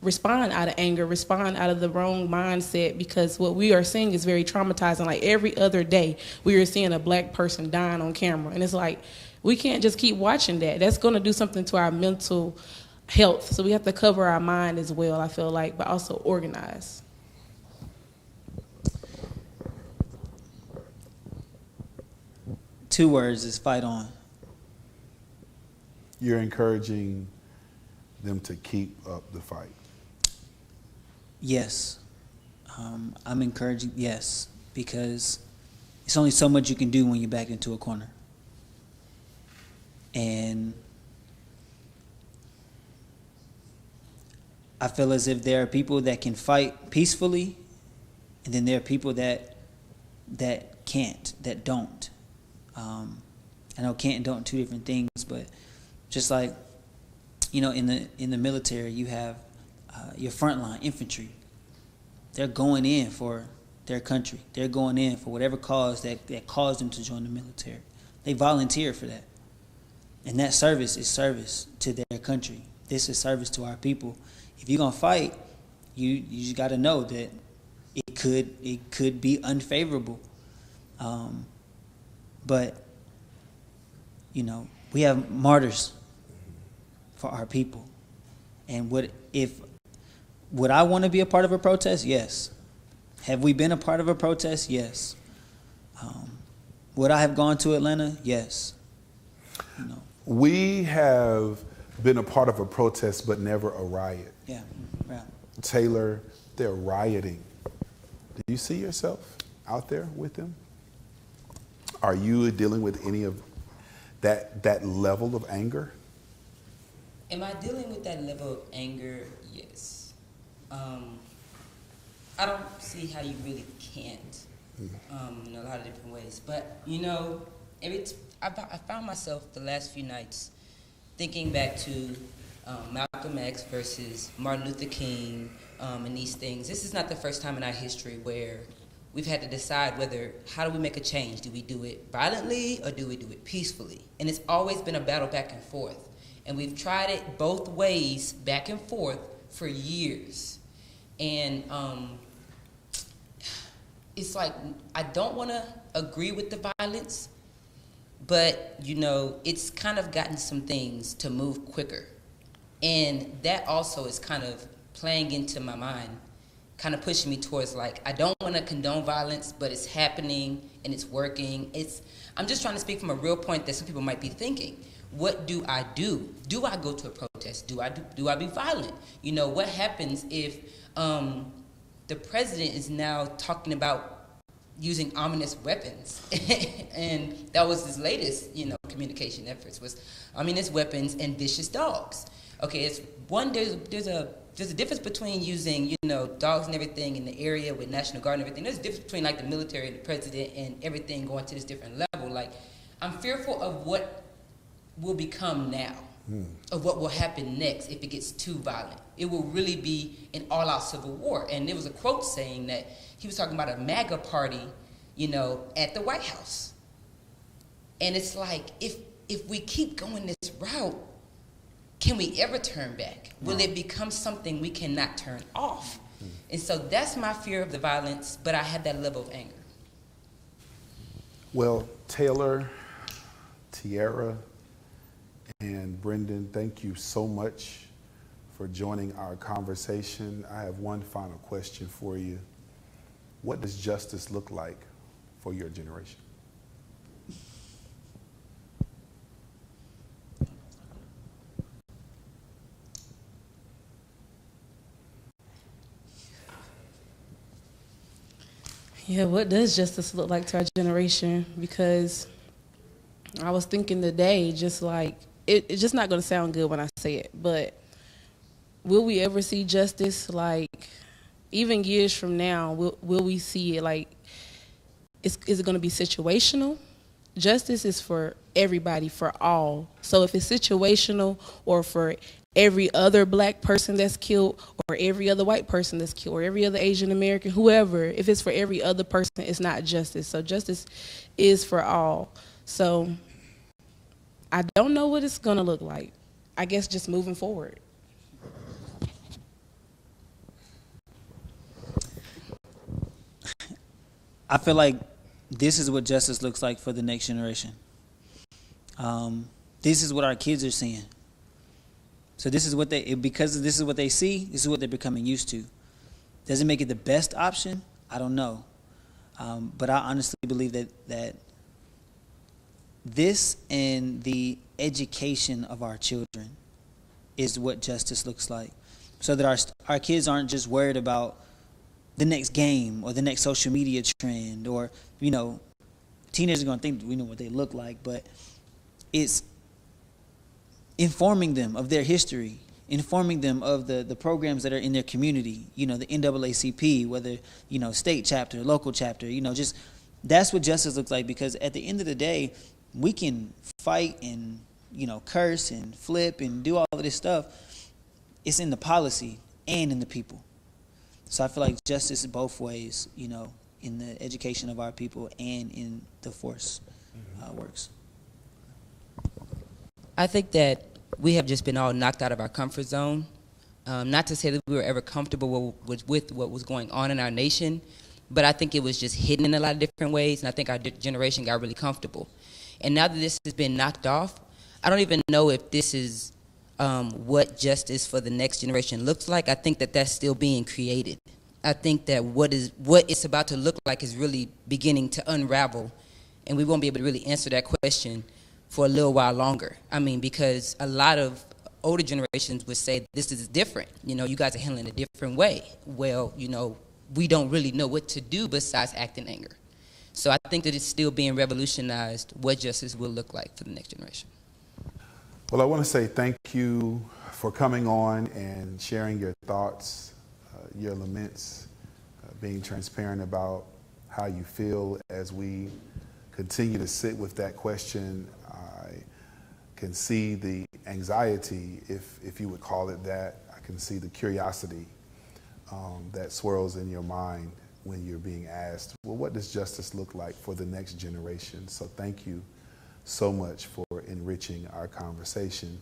respond out of anger, respond out of the wrong mindset, because what we are seeing is very traumatizing. Like every other day we are seeing a black person dying on camera, and it's like we can't just keep watching that. That's going to do something to our mental health. So we have to cover our mind as well, I feel like, but also organize. Two words is fight on. You're encouraging them to keep up the fight. Yes. I'm encouraging, yes, because it's only so much you can do when you're backed into a corner. And I feel as if there are people that can fight peacefully, and then there are people that can't, that don't. I know can't and don't are two different things, but just like, you know, in the military, you have your frontline infantry. They're going in for their country. They're going in for whatever cause that caused them to join the military. They volunteer for that. And that service is service to their country. This is service to our people. If you're going to fight, you just got to know that it could be unfavorable. But we have martyrs for our people. And would I want to be a part of a protest? Yes. Have we been a part of a protest? Yes. Would I have gone to Atlanta? Yes. We have been a part of a protest, but never a riot. Yeah. Taylor, they're rioting. Do you see yourself out there with them? Are you dealing with any of that level of anger? Am I dealing with that level of anger? Yes. I don't see how you really can't in a lot of different ways. But, I found myself the last few nights thinking back to Malcolm X versus Martin Luther King and these things. This is not the first time in our history where we've had to decide how do we make a change? Do we do it violently or do we do it peacefully? And it's always been a battle back and forth. And we've tried it both ways, back and forth, for years. And it's like, I don't want to agree with the violence, but, it's kind of gotten some things to move quicker. And that also is kind of playing into my mind, kind of pushing me towards, I don't want to condone violence, but it's happening and it's working. I'm just trying to speak from a real point that some people might be thinking. What do I do? Do I go to a protest? Do I be violent? What happens if the president is now talking about using ominous weapons? And that was his latest, communication efforts was ominous weapons and vicious dogs. Okay, there's a difference between using, dogs and everything in the area with National Guard and everything. There's a difference between the military and the president and everything going to this different level. I'm fearful of what will become now, of what will happen next if it gets too violent. It will really be an all-out civil war. And there was a quote saying that he was talking about a MAGA party, at the White House. And it's like, if we keep going this route, can we ever turn back? Will it become something we cannot turn off? And so that's my fear of the violence, but I have that level of anger. Well, Taylor, Tiara, and Brendan, thank you so much for joining our conversation. I have one final question for you. What does justice look like for your generation? Yeah, what does justice look like to our generation? Because I was thinking today, it's just not going to sound good when I say it, but will we ever see justice? Even years from now, will we see it? Is it going to be situational? Justice is for everybody, for all. So if it's situational, or for every other black person that's killed, or every other white person that's killed, or every other Asian American, whoever, if it's for every other person, it's not justice. So justice is for all. So I don't know what it's going to look like. I guess just moving forward. I feel like this is what justice looks like for the next generation. This is what our kids are seeing. So this is what because this is what they see, this is what they're becoming used to. Does it make it the best option? I don't know. But I honestly believe that this and the education of our children is what justice looks like. So that our kids aren't just worried about the next game or the next social media trend, or, teenagers are going to think we know what they look like, but it's informing them of their history, informing them of the programs that are in their community, the NAACP, whether, state chapter, local chapter, just that's what justice looks like. Because at the end of the day, we can fight and, curse and flip and do all of this stuff. It's in the policy and in the people. So I feel like justice is both ways, in the education of our people and in the force works. I think that we have just been all knocked out of our comfort zone. Not to say that we were ever comfortable with what was going on in our nation, but I think it was just hidden in a lot of different ways, and I think our generation got really comfortable. And now that this has been knocked off, I don't even know if this is what justice for the next generation looks like. I think that that's still being created. I think that what it's about to look like is really beginning to unravel, and we won't be able to really answer that question for a little while longer. I mean, because a lot of older generations would say this is different. You know, you guys are handling it a different way. Well, you know, we don't really know what to do besides act in anger. So I think that it's still being revolutionized what justice will look like for the next generation. Well, I want to say thank you for coming on and sharing your thoughts, your laments, being transparent about how you feel as we continue to sit with that question. I can see the anxiety, if you would call it that. I can see the curiosity that swirls in your mind when you're being asked, well, what does justice look like for the next generation? So thank you so much for enriching our conversation.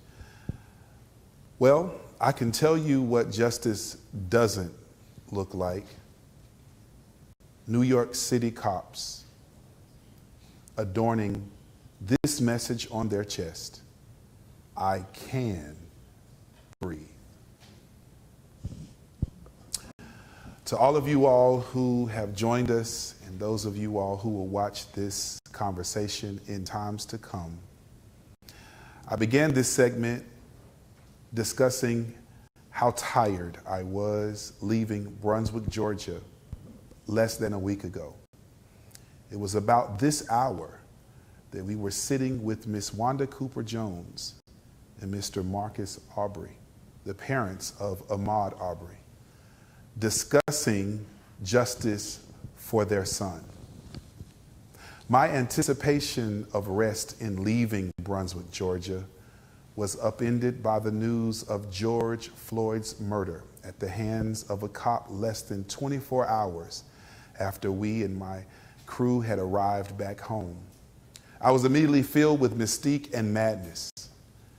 Well, I can tell you what justice doesn't look like. New York City cops adorning this message on their chest: I can breathe. To all of you all who have joined us, and those of you all who will watch this conversation in times to come, I began this segment discussing how tired I was leaving Brunswick, Georgia, less than a week ago. It was about this hour that we were sitting with Miss Wanda Cooper Jones and Mr. Marcus Arbery, the parents of Ahmaud Arbery, discussing justice for their son. My anticipation of rest in leaving Brunswick, Georgia, was upended by the news of George Floyd's murder at the hands of a cop less than 24 hours after we and my crew had arrived back home. I was immediately filled with mystique and madness.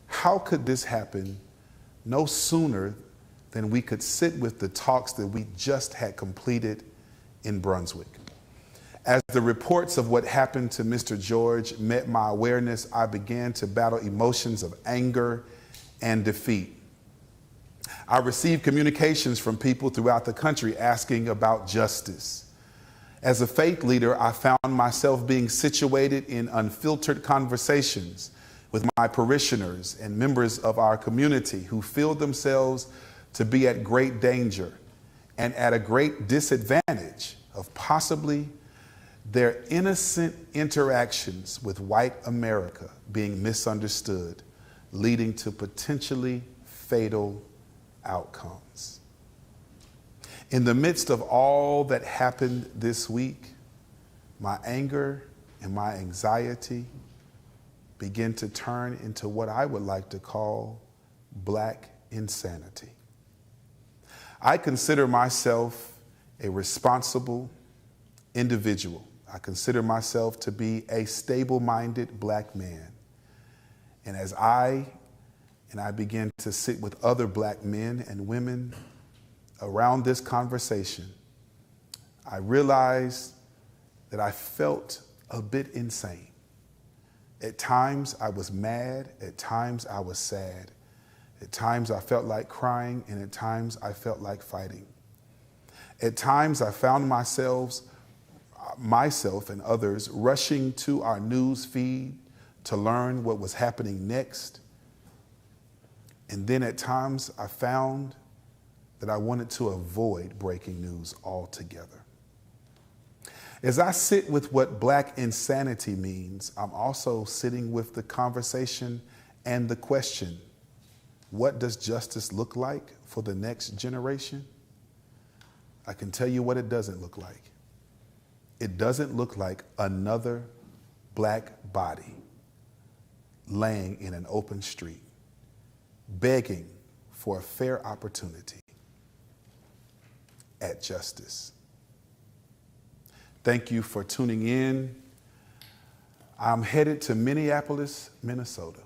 How could this happen no sooner than we could sit with the talks that we just had completed in Brunswick? As the reports of what happened to Mr. George met my awareness, I began to battle emotions of anger and defeat. I received communications from people throughout the country asking about justice. As a faith leader, I found myself being situated in unfiltered conversations with my parishioners and members of our community who feel themselves to be at great danger and at a great disadvantage of possibly their innocent interactions with white America being misunderstood, leading to potentially fatal outcomes. In the midst of all that happened this week, my anger and my anxiety began to turn into what I would like to call black insanity. I consider myself a responsible individual. I consider myself to be a stable-minded black man. And as I began to sit with other black men and women around this conversation, I realized that I felt a bit insane. At times I was mad, at times I was sad, at times I felt like crying, and at times I felt like fighting. At times I found myself and others rushing to our news feed to learn what was happening next. And then at times I found that I wanted to avoid breaking news altogether. As I sit with what black insanity means, I'm also sitting with the conversation and the question, what does justice look like for the next generation? I can tell you what it doesn't look like. It doesn't look like another black body laying in an open street, begging for a fair opportunity at justice. Thank you for tuning in. I'm headed to Minneapolis, Minnesota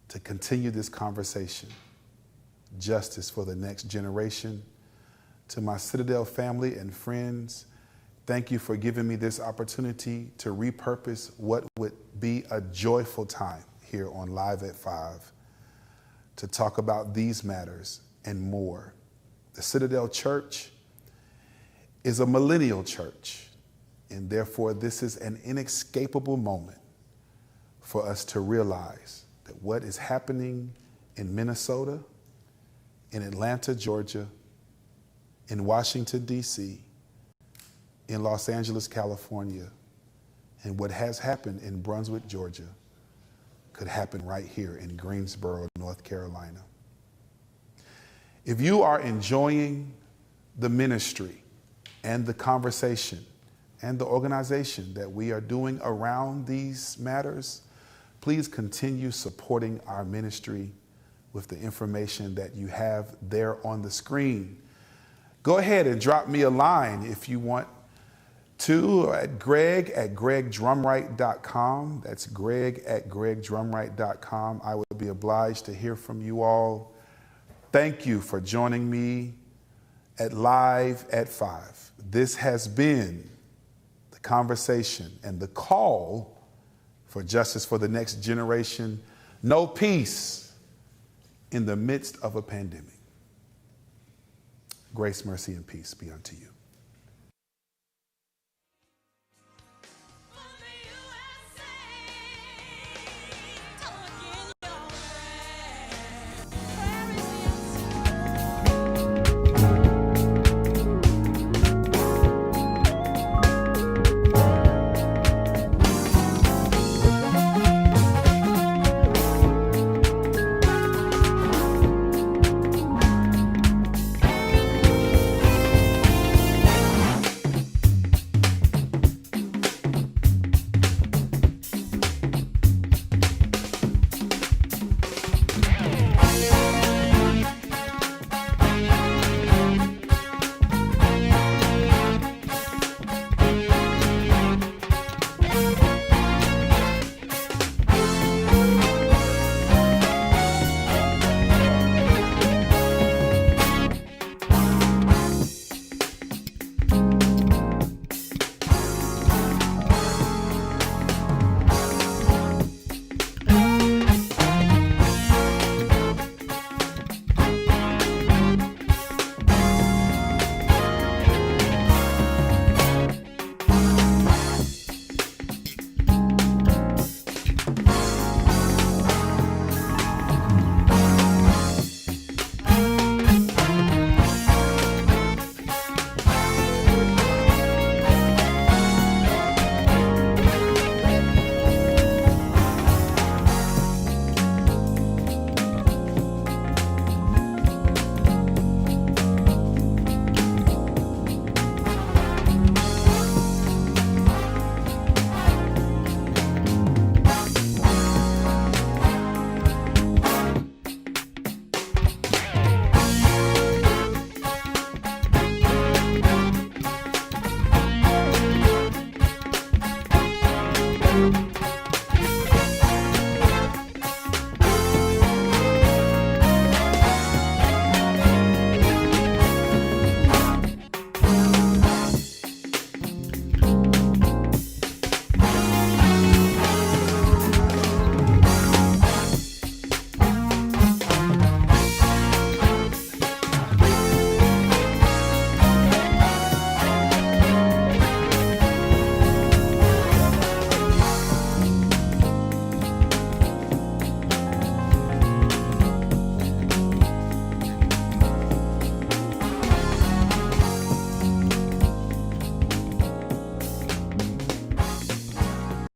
to continue this conversation, justice for the next generation. To my Citadel family and friends, Thank you for giving me this opportunity to repurpose what would be a joyful time here on Live at 5 to talk about these matters and more. The Citadel Church is a millennial church, and therefore this is an inescapable moment for us to realize that what is happening in Minnesota, in Atlanta, Georgia, in Washington, D.C., in Los Angeles, California, and what has happened in Brunswick, Georgia, could happen right here in Greensboro, North Carolina. If you are enjoying the ministry and the conversation and the organization that we are doing around these matters, please continue supporting our ministry with the information that you have there on the screen. Go ahead and drop me a line if you want to at greg@gregdrumwright.com. That's greg@gregdrumwright.com. I would be obliged to hear from you all. Thank you for joining me at Live at 5. This has been the conversation and the call for justice for the next generation. No peace in the midst of a pandemic. Grace, mercy, and peace be unto you.